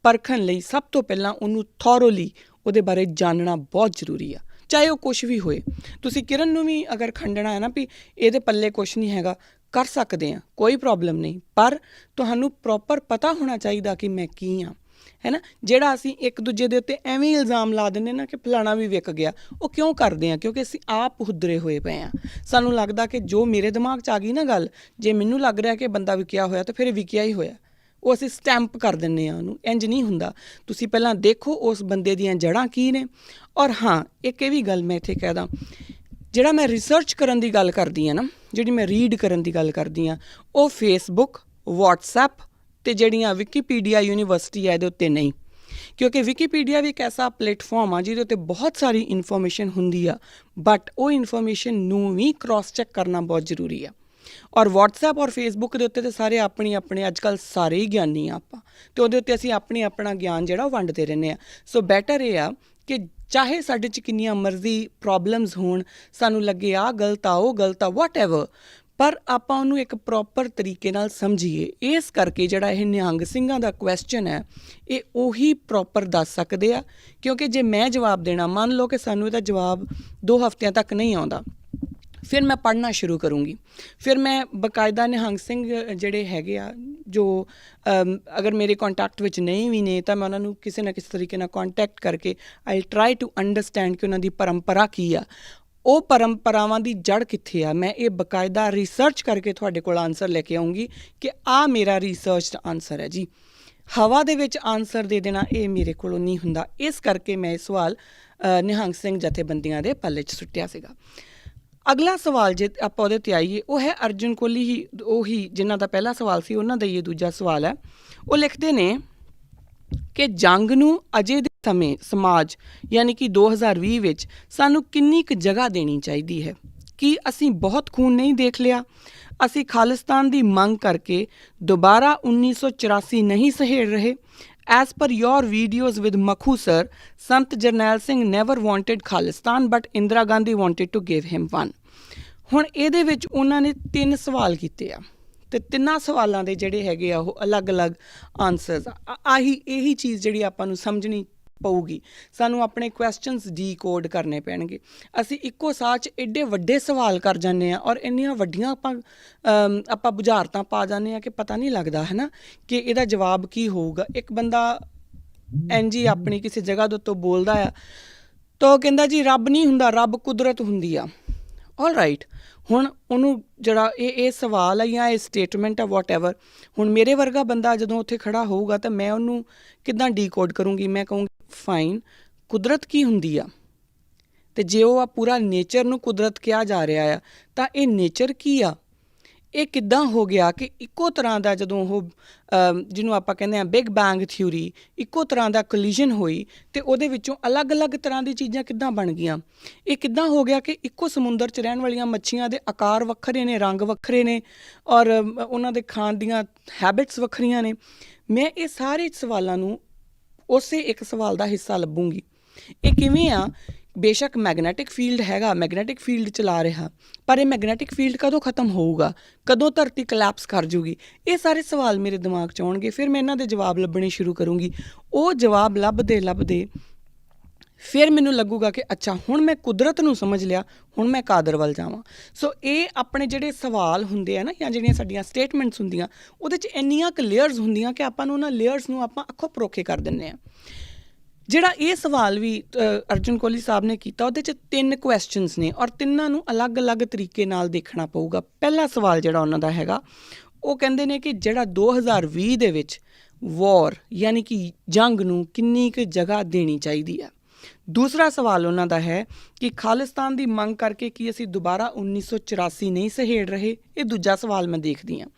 ਪਰਖਣ ਲਈ ਸਭ ਤੋਂ ਪਹਿਲਾਂ ਉਹਨੂੰ ਥੋਰੋਲੀ ਉਹਦੇ ਬਾਰੇ ਜਾਣਨਾ ਬਹੁਤ ਜ਼ਰੂਰੀ ਆ, ਚਾਹੇ ਉਹ ਕੁਛ ਵੀ ਹੋਏ। ਤੁਸੀਂ ਕਿਰਨ ਨੂੰ ਵੀ ਅਗਰ ਖੰਡਣਾ ਹੈ ਨਾ ਵੀ ਇਹਦੇ ਪੱਲੇ ਕੁਛ ਨਹੀਂ ਹੈਗਾ, ਕਰ ਸਕਦੇ ਹਾਂ, ਕੋਈ ਪ੍ਰੋਬਲਮ ਨਹੀਂ, ਪਰ ਤੁਹਾਨੂੰ ਪ੍ਰੋਪਰ ਪਤਾ ਹੋਣਾ ਚਾਹੀਦਾ ਕਿ ਮੈਂ ਕੀ ਹਾਂ, ਹੈ ਨਾ। ਜਿਹੜਾ ਅਸੀਂ ਇੱਕ ਦੂਜੇ ਦੇ ਉੱਤੇ ਐਵੇਂ ਹੀ ਇਲਜ਼ਾਮ ਲਾ ਦਿੰਦੇ ਨਾ ਕਿ ਫਲਾਣਾ ਵੀ ਵਿਕ ਗਿਆ, ਉਹ ਕਿਉਂ ਕਰਦੇ ਹਾਂ? ਕਿਉਂਕਿ ਅਸੀਂ ਆਪ ਹੁਦਰੇ ਹੋਏ ਪਏ ਹਾਂ। ਸਾਨੂੰ ਲੱਗਦਾ ਕਿ ਜੋ ਮੇਰੇ ਦਿਮਾਗ 'ਚ ਆ ਗਈ ਨਾ ਗੱਲ, ਜੇ ਮੈਨੂੰ ਲੱਗ ਰਿਹਾ ਕਿ ਬੰਦਾ ਵਿਕਿਆ ਹੋਇਆ ਤਾਂ ਫਿਰ ਵਿਕਿਆ ਹੀ ਹੋਇਆ, ਉਹ ਅਸੀਂ ਸਟੈਂਪ ਕਰ ਦਿੰਦੇ ਹਾਂ ਉਹਨੂੰ। ਇੰਝ ਨਹੀਂ ਹੁੰਦਾ। ਤੁਸੀਂ ਪਹਿਲਾਂ ਦੇਖੋ ਉਸ ਬੰਦੇ ਦੀਆਂ ਜੜ੍ਹਾਂ ਕੀ ਨੇ। ਔਰ ਹਾਂ, ਇੱਕ ਇਹ ਵੀ ਗੱਲ ਮੈਂ ਇੱਥੇ ਕਹਿ ਦਾਂ, ਜਿਹੜਾ ਮੈਂ ਰਿਸਰਚ ਕਰਨ ਦੀ ਗੱਲ ਕਰਦੀ ਹਾਂ ਨਾ, ਜਿਹੜੀ ਮੈਂ ਰੀਡ ਕਰਨ ਦੀ ਗੱਲ ਕਰਦੀ ਹਾਂ, ਉਹ ਫੇਸਬੁੱਕ, ਵਟਸਐਪ ਅਤੇ ਜਿਹੜੀਆਂ ਵਿਕੀਪੀਡੀਆ ਯੂਨੀਵਰਸਿਟੀ ਹੈ ਇਹਦੇ ਉੱਤੇ ਨਹੀਂ। ਕਿਉਂਕਿ ਵਿਕੀਪੀਡੀਆ ਵੀ ਇੱਕ ਐਸਾ ਪਲੇਟਫਾਰਮ ਆ ਜਿਹਦੇ ਉੱਤੇ ਬਹੁਤ ਸਾਰੀ ਇਨਫੋਰਮੇਸ਼ਨ ਹੁੰਦੀ ਆ, ਬਟ ਉਹ ਇਨਫੋਰਮੇਸ਼ਨ ਨੂੰ ਵੀ ਕ੍ਰੋਸ ਚੈੱਕ ਕਰਨਾ ਬਹੁਤ ਜ਼ਰੂਰੀ ਆ। ਔਰ ਵਟਸਐਪ ਔਰ ਫੇਸਬੁੱਕ ਦੇ ਉੱਤੇ ਤਾਂ ਸਾਰੇ ਆਪਣੇ ਅੱਜ ਕੱਲ੍ਹ ਸਾਰੇ ਹੀ ਗਿਆਨੀ ਆ ਆਪਾਂ, ਅਤੇ ਉਹਦੇ ਉੱਤੇ ਅਸੀਂ ਆਪਣਾ ਗਿਆਨ ਜਿਹੜਾ ਉਹ ਵੰਡਦੇ ਰਹਿੰਦੇ ਹਾਂ। ਸੋ ਬੈਟਰ ਇਹ ਆ ਕਿ ਚਾਹੇ ਸਾਡੇ 'ਚ ਕਿੰਨੀਆਂ ਮਰਜ਼ੀ ਪ੍ਰੋਬਲਮਸ ਹੋਣ, ਸਾਨੂੰ ਲੱਗੇ ਆਹ ਗਲਤ ਆ ਉਹ ਗਲਤ ਆ ਵਾਟ ਐਵਰ, ਪਰ ਆਪਾਂ ਉਹਨੂੰ ਇੱਕ ਪ੍ਰੋਪਰ ਤਰੀਕੇ ਨਾਲ ਸਮਝੀਏ। ਇਸ ਕਰਕੇ ਜਿਹੜਾ ਇਹ ਨਿਹੰਗ ਸਿੰਘਾਂ ਦਾ ਕੁਐਸਚਨ ਹੈ, ਇਹ ਉਹੀ ਪ੍ਰੋਪਰ ਦੱਸ ਸਕਦੇ ਆ। ਕਿਉਂਕਿ ਜੇ ਮੈਂ ਜਵਾਬ ਦੇਣਾ, ਮੰਨ ਲਓ ਕਿ ਸਾਨੂੰ ਇਹਦਾ ਜਵਾਬ 2 ਹਫ਼ਤਿਆਂ ਤੱਕ ਨਹੀਂ ਆਉਂਦਾ, ਫਿਰ ਮੈਂ ਪੜ੍ਹਨਾ ਸ਼ੁਰੂ ਕਰੂੰਗੀ। ਫਿਰ ਮੈਂ ਬਕਾਇਦਾ ਨਿਹੰਗ ਸਿੰਘ ਜਿਹੜੇ ਹੈਗੇ ਆ, ਜੋ ਅਗਰ ਮੇਰੇ ਕੰਟੈਕਟ ਵਿੱਚ ਨਹੀਂ ਵੀ ਨੇ, ਤਾਂ ਮੈਂ ਉਹਨਾਂ ਨੂੰ ਕਿਸੇ ਨਾ ਕਿਸੇ ਤਰੀਕੇ ਨਾਲ ਕੰਟੈਕਟ ਕਰਕੇ ਆਈ ਟਰਾਈ ਟੂ ਅੰਡਰਸਟੈਂਡ ਕਿ ਉਹਨਾਂ ਦੀ ਪਰੰਪਰਾ ਕੀ ਆ, ਉਹ ਪਰੰਪਰਾਵਾਂ ਦੀ ਜੜ੍ਹ ਕਿੱਥੇ ਆ। ਮੈਂ ਇਹ ਬਕਾਇਦਾ ਰਿਸਰਚ ਕਰਕੇ ਤੁਹਾਡੇ ਕੋਲ ਆਨਸਰ ਲੈ ਕੇ ਆਉਂਗੀ ਕਿ ਆਹ ਮੇਰਾ ਰਿਸਰਚਡ ਆਨਸਰ ਹੈ ਜੀ। ਹਵਾ ਦੇ ਵਿੱਚ ਆਨਸਰ ਦੇ ਦੇਣਾ ਇਹ ਮੇਰੇ ਕੋਲੋਂ ਨਹੀਂ ਹੁੰਦਾ। ਇਸ ਕਰਕੇ ਮੈਂ ਇਹ ਸਵਾਲ ਨਿਹੰਗ ਸਿੰਘ ਜਥੇਬੰਦੀਆਂ ਦੇ ਪੱਲੇ 'ਚ ਸੁੱਟਿਆ ਸੀਗਾ। ਅਗਲਾ ਸਵਾਲ ਜੇ ਆਪਾਂ ਉਹਦੇ 'ਤੇ ਆਈਏ, ਉਹ ਹੈ ਅਰਜੁਨ ਕੋਹਲੀ ਹੀ, ਉਹੀ ਜਿਨ੍ਹਾਂ ਦਾ ਪਹਿਲਾ ਸਵਾਲ ਸੀ ਉਹਨਾਂ ਦਾ ਹੀ ਇਹ ਦੂਜਾ ਸਵਾਲ ਹੈ। ਉਹ ਲਿਖਦੇ ਨੇ ਕਿ ਜੰਗ ਨੂੰ ਅਜੇ ਦੇ ਸਮੇਂ ਸਮਾਜ ਯਾਨੀ ਕਿ 2020 ਵਿੱਚ ਸਾਨੂੰ ਕਿੰਨੀ ਕੁ ਜਗ੍ਹਾ ਦੇਣੀ ਚਾਹੀਦੀ ਹੈ? ਕੀ ਅਸੀਂ ਬਹੁਤ ਖੂਨ ਨਹੀਂ ਦੇਖ ਲਿਆ? ਅਸੀਂ ਖਾਲਿਸਤਾਨ ਦੀ ਮੰਗ ਕਰਕੇ ਦੁਬਾਰਾ 1984 ਨਹੀਂ ਸਹੇੜ ਰਹੇ? As per your videos with Makhu sir, Sant Jarnail Singh never wanted Khalistan but Indira Gandhi wanted to give him one. ਹੁਣ ਇਹਦੇ ਵਿੱਚ ਉਹਨਾਂ ਨੇ 3 ਸਵਾਲ ਕੀਤੇ ਆ, ਅਤੇ 3 ਸਵਾਲਾਂ ਦੇ ਜਿਹੜੇ ਹੈਗੇ ਆ ਉਹ ਅਲੱਗ-ਅਲੱਗ ਆਨਸਰਸ ਆ। ਇਹੀ ਚੀਜ਼ ਜਿਹੜੀ ਆਪਾਂ ਨੂੰ ਸਮਝਣੀ ਪਊਗੀ। ਸਾਨੂੰ ਆਪਣੇ ਕੁਐਸਚਨਸ ਡੀਕੋਡ ਕਰਨੇ ਪੈਣਗੇ। ਅਸੀਂ ਇੱਕੋ ਸਾਹ 'ਚ ਐਡੇ ਵੱਡੇ ਸਵਾਲ ਕਰ ਜਾਂਦੇ ਹਾਂ, ਔਰ ਇੰਨੀਆਂ ਵੱਡੀਆਂ ਆਪਾਂ ਬੁਝਾਰਤਾਂ ਪਾ ਜਾਂਦੇ ਹਾਂ ਕਿ ਪਤਾ ਨਹੀਂ ਲੱਗਦਾ ਹੈ ਨਾ ਕਿ ਇਹਦਾ ਜਵਾਬ ਕੀ ਹੋਊਗਾ। ਇੱਕ ਬੰਦਾ ਇੰਝ ਹੀ ਆਪਣੀ ਕਿਸੇ ਜਗ੍ਹਾ ਦੇ ਉੱਤੋਂ ਬੋਲਦਾ ਆ, ਤਾਂ ਉਹ ਕਹਿੰਦਾ ਜੀ ਰੱਬ ਨਹੀਂ ਹੁੰਦਾ, ਰੱਬ ਕੁਦਰਤ ਹੁੰਦੀ ਆ। ਆਲ ਰਾਈਟ, ਹੁਣ ਉਹਨੂੰ ਜਿਹੜਾ ਇਹ ਸਵਾਲ ਆ ਜਾਂ ਇਹ ਸਟੇਟਮੈਂਟ ਆ ਵਾਟ ਐਵਰ, ਹੁਣ ਮੇਰੇ ਵਰਗਾ ਬੰਦਾ ਜਦੋਂ ਉੱਥੇ ਖੜ੍ਹਾ ਹੋਊਗਾ ਤਾਂ ਮੈਂ ਉਹਨੂੰ ਕਿੱਦਾਂ ਡੀਕੋਡ ਕਰੂੰਗੀ? ਮੈਂ ਕਹੂੰਗੀ ਫਾਈਨ, ਕੁਦਰਤ ਕੀ ਹੁੰਦੀ ਆ? ਅਤੇ ਜੇ ਉਹ ਆ ਪੂਰਾ ਨੇਚਰ ਨੂੰ ਕੁਦਰਤ ਕਿਹਾ ਜਾ ਰਿਹਾ ਆ, ਤਾਂ ਇਹ ਨੇਚਰ ਕੀ ਆ? ਇਹ ਕਿੱਦਾਂ ਹੋ ਗਿਆ ਕਿ ਇੱਕੋ ਤਰ੍ਹਾਂ ਦਾ ਜਦੋਂ ਉਹ ਜਿਹਨੂੰ ਆਪਾਂ ਕਹਿੰਦੇ ਹਾਂ ਬਿਗ ਬੈਂਗ ਥਿਊਰੀ, ਇੱਕੋ ਤਰ੍ਹਾਂ ਦਾ ਕੋਲੀਜਨ ਹੋਈ ਅਤੇ ਉਹਦੇ ਵਿੱਚੋਂ ਅਲੱਗ-ਅਲੱਗ ਤਰ੍ਹਾਂ ਦੀ ਚੀਜ਼ਾਂ ਕਿੱਦਾਂ ਬਣ ਗਈਆਂ? ਇਹ ਕਿੱਦਾਂ ਹੋ ਗਿਆ ਕਿ ਇੱਕੋ ਸਮੁੰਦਰ 'ਚ ਰਹਿਣ ਵਾਲੀਆਂ ਮੱਛੀਆਂ ਦੇ ਆਕਾਰ ਵੱਖਰੇ ਨੇ, ਰੰਗ ਵੱਖਰੇ ਨੇ, ਔਰ ਉਹਨਾਂ ਦੇ ਖਾਣ ਦੀਆਂ ਹੈਬਿਟਸ ਵੱਖਰੀਆਂ ਨੇ? ਮੈਂ ਇਹ ਸਾਰੇ ਸਵਾਲਾਂ ਨੂੰ ਉਸੇ ਇੱਕ ਸਵਾਲ ਦਾ ਹਿੱਸਾ ਲੱਭੂੰਗੀ। ਇਹ ਕਿਵੇਂ ਆ? ਬੇਸ਼ੱਕ ਮੈਗਨੈਟਿਕ ਫੀਲਡ ਹੈਗਾ, ਮੈਗਨੈਟਿਕ ਫੀਲਡ ਚਲਾ ਰਿਹਾ, ਪਰ ਇਹ ਮੈਗਨੈਟਿਕ ਫੀਲਡ ਕਦੋਂ ਖ਼ਤਮ ਹੋਊਗਾ? ਕਦੋਂ ਧਰਤੀ ਕਲੈਪਸ ਕਰ ਜੂਗੀ? ਇਹ ਸਾਰੇ ਸਵਾਲ ਮੇਰੇ ਦਿਮਾਗ 'ਚ ਆਉਣਗੇ। ਫਿਰ ਮੈਂ ਇਹਨਾਂ ਦੇ ਜਵਾਬ ਲੱਭਣੇ ਸ਼ੁਰੂ ਕਰੂੰਗੀ। ਉਹ ਜਵਾਬ ਲੱਭਦੇ ਫਿਰ ਮੈਨੂੰ ਲੱਗੂਗਾ ਕਿ ਅੱਛਾ ਹੁਣ ਮੈਂ ਕੁਦਰਤ ਨੂੰ ਸਮਝ ਲਿਆ, ਹੁਣ ਮੈਂ ਕਾਦਰ ਵੱਲ ਜਾਵਾਂ। ਸੋ ਇਹ ਆਪਣੇ ਜਿਹੜੇ ਸਵਾਲ ਹੁੰਦੇ ਆ ਨਾ, ਜਾਂ ਜਿਹੜੀਆਂ ਸਾਡੀਆਂ ਸਟੇਟਮੈਂਟਸ ਹੁੰਦੀਆਂ, ਉਹਦੇ 'ਚ ਇੰਨੀਆਂ ਕੁ ਲੇਅਰਸ ਹੁੰਦੀਆਂ ਕਿ ਆਪਾਂ ਨੂੰ ਉਹਨਾਂ ਲੇਅਰਸ ਨੂੰ ਆਪਾਂ ਅੱਖੋਂ ਪਰੋਖੇ ਕਰ ਦਿੰਦੇ ਹਾਂ। ਜਿਹੜਾ ਇਹ ਸਵਾਲ ਵੀ ਅਰਜੁਨ ਕੋਹਲੀ ਸਾਹਿਬ ਨੇ ਕੀਤਾ, ਉਹਦੇ 'ਚ 3 ਕੁਐਸਚਨਸ ਨੇ ਔਰ ਤਿੰਨਾਂ ਨੂੰ ਅਲੱਗ-ਅਲੱਗ ਤਰੀਕੇ ਨਾਲ ਦੇਖਣਾ ਪਊਗਾ। ਪਹਿਲਾ ਸਵਾਲ ਜਿਹੜਾ ਉਹਨਾਂ ਦਾ ਹੈਗਾ, ਉਹ ਕਹਿੰਦੇ ਨੇ ਕਿ ਜਿਹੜਾ 2020 ਦੇ ਵਿੱਚ ਵੌਰ ਯਾਨੀ ਕਿ ਜੰਗ ਨੂੰ ਕਿੰਨੀ ਕੁ ਜਗ੍ਹਾ ਦੇਣੀ ਚਾਹੀਦੀ ਆ। ਦੂਸਰਾ ਸਵਾਲ ਉਹਨਾਂ ਦਾ ਹੈ ਕਿ ਖਾਲਿਸਤਾਨ ਦੀ ਮੰਗ ਕਰਕੇ ਕੀ ਅਸੀਂ ਦੁਬਾਰਾ 1984 ਨਹੀਂ ਸਹੇੜ ਰਹੇ? ਇਹ ਦੂਜਾ ਸਵਾਲ ਮੈਂ ਦੇਖਦੀ ਹਾਂ।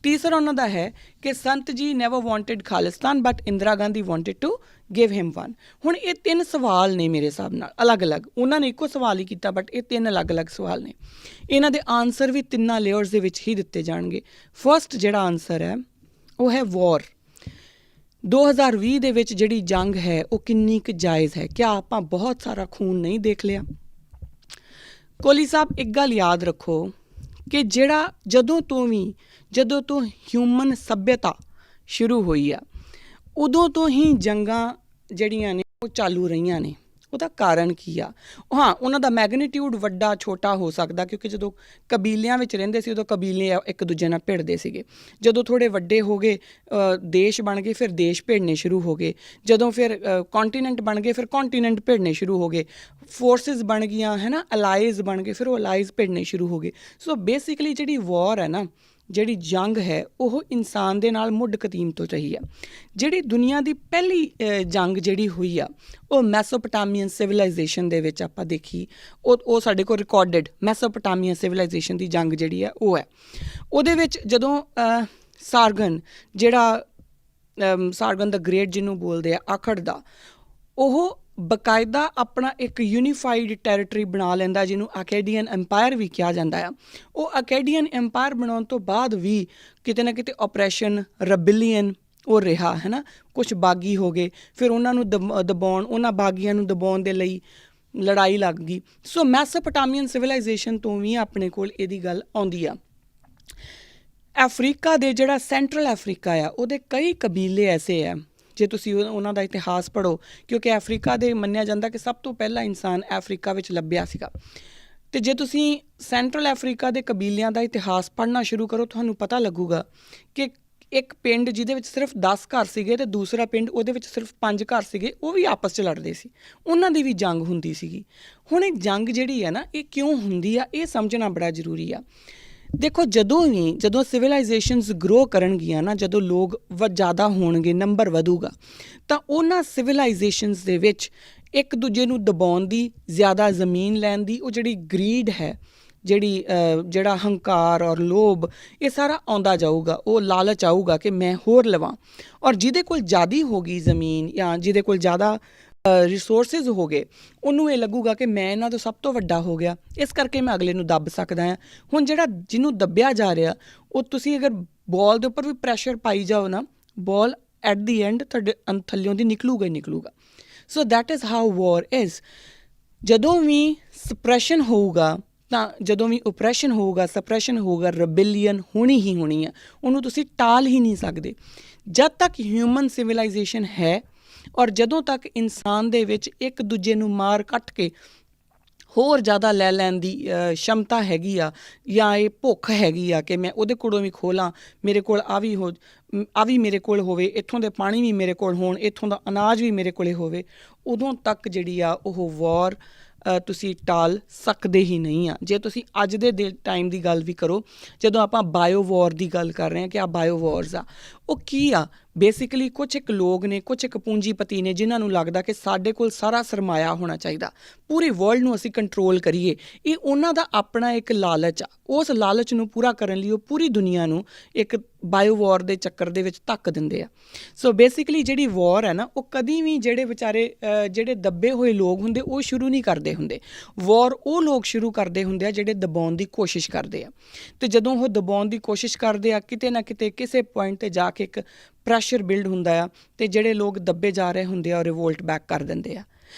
ਤੀਸਰਾ ਉਹਨਾਂ ਦਾ ਹੈ ਕਿ Sant ji never wanted Khalistan but Indira Gandhi wanted to give him one. ਹੁਣ ਇਹ 3 ਸਵਾਲ ਨੇ ਮੇਰੇ ਹਿਸਾਬ ਨਾਲ ਅਲੱਗ-ਅਲੱਗ, ਉਹਨਾਂ ਨੇ ਇੱਕੋ ਸਵਾਲ ਹੀ ਕੀਤਾ ਬਟ ਇਹ 3 ਅਲੱਗ-ਅਲੱਗ ਸਵਾਲ ਨੇ। ਇਹਨਾਂ ਦੇ ਆਨਸਰ ਵੀ ਤਿੰਨਾਂ ਲੇਅਰਸ ਦੇ ਵਿੱਚ ਹੀ ਦਿੱਤੇ ਜਾਣਗੇ। ਫਸਟ ਜਿਹੜਾ ਆਨਸਰ ਹੈ ਉਹ ਹੈ ਵੌਰ। 2020 ਦੇ ਵਿੱਚ ਜਿਹੜੀ ਜੰਗ ਹੈ ਉਹ ਕਿੰਨੀ ਕੁ ਜਾਇਜ਼ ਹੈ? ਕਿਆ ਆਪਾਂ ਬਹੁਤ ਸਾਰਾ ਖੂਨ ਨਹੀਂ ਦੇਖ ਲਿਆ? ਕੋਹਲੀ ਸਾਹਿਬ ਇੱਕ ਗੱਲ ਯਾਦ ਰੱਖੋ ਕਿ ਜਦੋਂ ਤੋਂ ਹਿਊਮਨ ਸੱਭਿਅਤਾ ਸ਼ੁਰੂ ਹੋਈ ਆ, ਉਦੋਂ ਤੋਂ ਹੀ ਜੰਗਾਂ ਜਿਹੜੀਆਂ ਨੇ ਉਹ ਚਾਲੂ ਰਹੀਆਂ ਨੇ। ਉਹਦਾ ਕਾਰਨ ਕੀ ਆ? ਹਾਂ, ਉਹਨਾਂ ਦਾ ਮੈਗਨੀਟਿਊਡ ਵੱਡਾ ਛੋਟਾ ਹੋ ਸਕਦਾ, ਕਿਉਂਕਿ ਜਦੋਂ ਕਬੀਲਿਆਂ ਵਿੱਚ ਰਹਿੰਦੇ ਸੀ ਉਦੋਂ ਕਬੀਲੇ ਇੱਕ ਦੂਜੇ ਨਾਲ ਭਿੜਦੇ ਸੀਗੇ। ਜਦੋਂ ਥੋੜ੍ਹੇ ਵੱਡੇ ਹੋ ਗਏ, ਦੇਸ਼ ਬਣ ਗਏ, ਫਿਰ ਦੇਸ਼ ਭਿੜਨੇ ਸ਼ੁਰੂ ਹੋ ਗਏ। ਜਦੋਂ ਫਿਰ ਕੌਂਟੀਨੈਂਟ ਬਣ ਗਏ, ਫਿਰ ਕੌਂਟੀਨੈਂਟ ਭਿੜਨੇ ਸ਼ੁਰੂ ਹੋ ਗਏ। ਫੋਰਸਿਸ ਬਣ ਗਈਆਂ, ਹੈ ਨਾ, ਅਲਾਈਜ਼ ਬਣ ਗਏ, ਫਿਰ ਉਹ ਅਲਾਈਜ਼ ਭਿੜਨੇ ਸ਼ੁਰੂ ਹੋ ਗਏ। ਸੋ ਬੇਸਿਕਲੀ ਜਿਹੜੀ ਵੌਰ ਹੈ ਨਾ, ਜਿਹੜੀ ਜੰਗ ਹੈ, ਉਹ ਇਨਸਾਨ ਦੇ ਨਾਲ ਮੁੱਢ ਕਦੀਮ ਤੋਂ ਰਹੀ ਆ। ਜਿਹੜੀ ਦੁਨੀਆ ਦੀ ਪਹਿਲੀ ਜੰਗ ਜਿਹੜੀ ਹੋਈ ਆ, ਉਹ ਮੈਸੋਪੋਟਾਮੀਅਨ ਸਿਵਲਾਈਜੇਸ਼ਨ ਦੇ ਵਿੱਚ ਆਪਾਂ ਦੇਖੀ। ਉਹ ਸਾਡੇ ਕੋਲ ਰਿਕਾਰਡਡ ਮੈਸੋਪੋਟਾਮੀਅਨ ਸਿਵਲਾਈਜੇਸ਼ਨ ਦੀ ਜੰਗ ਜਿਹੜੀ ਹੈ ਉਹ ਹੈ। ਉਹਦੇ ਵਿੱਚ ਜਦੋਂ ਸਾਰਗਨ ਸਾਰਗਨ ਦਾ ਗ੍ਰੇਟ ਜਿਹਨੂੰ ਬੋਲਦੇ ਆ, ਆਖੜ ਦਾ, ਉਹ ਬਕਾਇਦਾ ਆਪਣਾ ਇੱਕ ਯੂਨੀਫਾਈਡ ਟੈਰੀਟਰੀ ਬਣਾ ਲੈਂਦਾ, ਜਿਹਨੂੰ ਅਕੈਡੀਅਨ ਐਮਪਾਇਰ ਵੀ ਕਿਹਾ ਜਾਂਦਾ ਆ। ਉਹ ਅਕੈਡੀਅਨ ਐਮਪਾਇਰ ਬਣਾਉਣ ਤੋਂ ਬਾਅਦ ਵੀ ਕਿਤੇ ਨਾ ਕਿਤੇ ਆਪਰੈਸ਼ਨ, ਰੈਬੇਲੀਅਨ ਉਹ ਰਿਹਾ, ਹੈ ਨਾ। ਕੁਛ ਬਾਗੀ ਹੋ ਗਏ, ਫਿਰ ਉਹਨਾਂ ਨੂੰ ਉਹਨਾਂ ਬਾਗੀਆਂ ਨੂੰ ਦਬਾਉਣ ਦੇ ਲਈ ਲੜਾਈ ਲੱਗ ਗਈ। ਸੋ ਮੈਸੋਪੋਟਾਮੀਅਨ ਸਿਵਲਾਈਜੇਸ਼ਨ ਤੋਂ ਵੀ ਆਪਣੇ ਕੋਲ ਇਹਦੀ ਗੱਲ ਆਉਂਦੀ ਆ। ਅਫਰੀਕਾ ਦੇ ਜਿਹੜਾ ਸੈਂਟਰਲ ਅਫਰੀਕਾ ਆ, ਉਹਦੇ ਕਈ ਕਬੀਲੇ ਐਸੇ ਆ, ਜੇ ਤੁਸੀਂ ਉਹਨਾਂ ਦਾ ਇਤਿਹਾਸ ਪੜ੍ਹੋ, ਕਿਉਂਕਿ ਅਫਰੀਕਾ ਦੇ ਮੰਨਿਆ ਜਾਂਦਾ ਕਿ ਸਭ ਤੋਂ ਪਹਿਲਾ ਇਨਸਾਨ ਅਫਰੀਕਾ ਵਿੱਚ ਲੱਭਿਆ ਸੀਗਾ। ਅਤੇ ਜੇ ਤੁਸੀਂ ਸੈਂਟਰਲ ਅਫਰੀਕਾ ਦੇ ਕਬੀਲਿਆਂ ਦਾ ਇਤਿਹਾਸ ਪੜ੍ਹਨਾ ਸ਼ੁਰੂ ਕਰੋ, ਤੁਹਾਨੂੰ ਪਤਾ ਲੱਗੂਗਾ ਕਿ ਇੱਕ ਪਿੰਡ ਜਿਹਦੇ ਵਿੱਚ ਸਿਰਫ 10 ਘਰ ਸੀਗੇ ਅਤੇ ਦੂਸਰਾ ਪਿੰਡ ਉਹਦੇ ਵਿੱਚ ਸਿਰਫ 5 ਘਰ ਸੀਗੇ, ਉਹ ਵੀ ਆਪਸ 'ਚ ਲੜਦੇ ਸੀ, ਉਹਨਾਂ ਦੀ ਵੀ ਜੰਗ ਹੁੰਦੀ ਸੀਗੀ। ਹੁਣ ਇਹ ਜੰਗ ਜਿਹੜੀ ਹੈ ਨਾ, ਇਹ ਕਿਉਂ ਹੁੰਦੀ ਆ, ਇਹ ਸਮਝਣਾ ਬੜਾ ਜ਼ਰੂਰੀ ਆ। ਦੇਖੋ, ਜਦੋਂ ਸਿਵਲਾਈਜੇਸ਼ਨਸ ਗਰੋ ਕਰਨਗੀਆਂ ਨਾ, ਜਦੋਂ ਲੋਕ ਜ਼ਿਆਦਾ ਹੋਣਗੇ, ਨੰਬਰ ਵਧੂਗਾ, ਤਾਂ ਉਹਨਾਂ ਸਿਵਲਾਈਜੇਸ਼ਨਸ ਦੇ ਵਿੱਚ ਇੱਕ ਦੂਜੇ ਨੂੰ ਦਬਾਉਣ ਦੀ, ਜ਼ਿਆਦਾ ਜ਼ਮੀਨ ਲੈਣ ਦੀ, ਉਹ ਜਿਹੜੀ ਗਰੀਡ ਹੈ, ਜਿਹੜਾ ਹੰਕਾਰ ਔਰ ਲੋਭ, ਇਹ ਸਾਰਾ ਆਉਂਦਾ ਜਾਊਗਾ। ਉਹ ਲਾਲਚ ਆਊਗਾ ਕਿ ਮੈਂ ਹੋਰ ਲਵਾਂ, ਔਰ ਜਿਹਦੇ ਕੋਲ ਜ਼ਿਆਦਾ ਹੋ ਗਈ ਜ਼ਮੀਨ ਜਾਂ ਜਿਹਦੇ ਕੋਲ ਜ਼ਿਆਦਾ ਰਿਸੋਰਸਿਸ ਹੋ ਗਏ, ਉਹਨੂੰ ਇਹ ਲੱਗੂਗਾ ਕਿ ਮੈਂ ਇਹਨਾਂ ਤੋਂ ਸਭ ਤੋਂ ਵੱਡਾ ਹੋ ਗਿਆ, ਇਸ ਕਰਕੇ ਮੈਂ ਅਗਲੇ ਨੂੰ ਦੱਬ ਸਕਦਾ ਹਾਂ। ਹੁਣ ਜਿਹਨੂੰ ਦੱਬਿਆ ਜਾ ਰਿਹਾ, ਉਹ ਤੁਸੀਂ ਅਗਰ ਬਾਲ ਦੇ ਉੱਪਰ ਵੀ ਪ੍ਰੈਸ਼ਰ ਪਾਈ ਜਾਓ ਨਾ, ਬਾਲ ਐਟ ਦੀ ਐਂਡ ਤੁਹਾਡੇ ਥੱਲਿਓਂ ਦੀ ਨਿਕਲੂਗਾ ਹੀ ਨਿਕਲੂਗਾ। So that is how war is. ਜਦੋਂ ਵੀ ਸਪਰੈਸ਼ਨ ਹੋਊਗਾ, ਤਾਂ ਜਦੋਂ ਵੀ ਓਪਰੈਸ਼ਨ ਹੋਊਗਾ, ਸਪਰੈਸ਼ਨ ਹੋਊਗਾ, ਰੈਬੇਲੀਅਨ ਹੋਣੀ ਹੀ ਹੋਣੀ ਆ। ਉਹਨੂੰ ਤੁਸੀਂ ਟਾਲ ਹੀ ਨਹੀਂ ਸਕਦੇ। ਜਦ ਤੱਕ ਹਿਊਮਨ ਸਿਵਲਾਈਜੇਸ਼ਨ ਹੈ, ਔਰ ਜਦੋਂ ਤੱਕ ਇਨਸਾਨ ਦੇ ਵਿੱਚ ਇੱਕ ਦੂਜੇ ਨੂੰ ਮਾਰ ਕੱਟ ਕੇ ਹੋਰ ਜ਼ਿਆਦਾ ਲੈ ਲੈਣ ਦੀ ਸ਼ਮਤਾ ਹੈਗੀ ਆ, ਜਾਂ ਇਹ ਭੁੱਖ ਹੈਗੀ ਆ ਕਿ ਮੈਂ ਉਹਦੇ ਕੋਲੋਂ ਵੀ ਖੋਲਾਂ, ਮੇਰੇ ਕੋਲ ਆ ਵੀ ਮੇਰੇ ਕੋਲ ਹੋਵੇ, ਇੱਥੋਂ ਦੇ ਪਾਣੀ ਵੀ ਮੇਰੇ ਕੋਲ ਹੋਣ, ਇੱਥੋਂ ਦਾ ਅਨਾਜ ਵੀ ਮੇਰੇ ਕੋਲ ਹੋਵੇ, ਉਦੋਂ ਤੱਕ ਜਿਹੜੀ ਆ ਉਹ ਵੌਰ ਤੁਸੀਂ ਟਾਲ ਸਕਦੇ ਹੀ ਨਹੀਂ ਆ। ਜੇ ਤੁਸੀਂ ਅੱਜ ਦੇ ਟਾਈਮ ਦੀ ਗੱਲ ਵੀ ਕਰੋ, ਜਦੋਂ ਆਪਾਂ ਬਾਇਓ ਵੌਰ ਦੀ ਗੱਲ ਕਰ ਰਹੇ ਹਾਂ ਕਿ ਆ ਬਾਇਓ ਵੌਰਸ ਆ, ਉਹ ਕੀ ਆ? ਬੇਸਿਕਲੀ ਕੁਛ ਇੱਕ ਲੋਕ ਨੇ, ਕੁਛ ਇੱਕ ਪੂੰਜੀਪਤੀ ਨੇ, ਜਿਨ੍ਹਾਂ ਨੂੰ ਲੱਗਦਾ ਕਿ ਸਾਡੇ ਕੋਲ ਸਾਰਾ ਸਰਮਾਇਆ ਹੋਣਾ ਚਾਹੀਦਾ, ਪੂਰੀ ਵਰਲਡ ਨੂੰ ਅਸੀਂ ਕੰਟਰੋਲ ਕਰੀਏ। ਇਹ ਉਹਨਾਂ ਦਾ ਆਪਣਾ ਇੱਕ ਲਾਲਚ ਆ। ਉਸ ਲਾਲਚ ਨੂੰ ਪੂਰਾ ਕਰਨ ਲਈ ਉਹ ਪੂਰੀ ਦੁਨੀਆ ਨੂੰ ਇੱਕ ਬਾਇਓ ਵੌਰ ਦੇ ਚੱਕਰ ਦੇ ਵਿੱਚ ਧੱਕ ਦਿੰਦੇ ਆ। ਸੋ ਬੇਸਿਕਲੀ ਜਿਹੜੀ ਵੌਰ ਹੈ ਨਾ, ਉਹ ਕਦੀ ਵੀ ਜਿਹੜੇ ਦੱਬੇ ਹੋਏ ਲੋਕ ਹੁੰਦੇ, ਉਹ ਸ਼ੁਰੂ ਨਹੀਂ ਕਰਦੇ ਹੁੰਦੇ। ਵੌਰ ਉਹ ਲੋਕ ਸ਼ੁਰੂ ਕਰਦੇ ਹੁੰਦੇ ਆ ਜਿਹੜੇ ਦਬਾਉਣ ਦੀ ਕੋਸ਼ਿਸ਼ ਕਰਦੇ ਆ, ਅਤੇ ਜਦੋਂ ਉਹ ਦਬਾਉਣ ਦੀ ਕੋਸ਼ਿਸ਼ ਕਰਦੇ ਆ, ਕਿਤੇ ਨਾ ਕਿਤੇ ਕਿਸੇ ਪੁਆਇੰਟ 'ਤੇ ਜਾ ਕੇ ਇੱਕ ਪ੍ਰੈਸ਼ਰ ਬਿਲਡ ਹੁੰਦਾ ਆ, ਅਤੇ ਜਿਹੜੇ ਲੋਕ ਦੱਬੇ ਜਾ ਰਹੇ ਹੁੰਦੇ ਆ ਉਹ ਰਿਵੋਲਟ ਬੈਕ ਕਰ ਦਿੰਦੇ ਆ।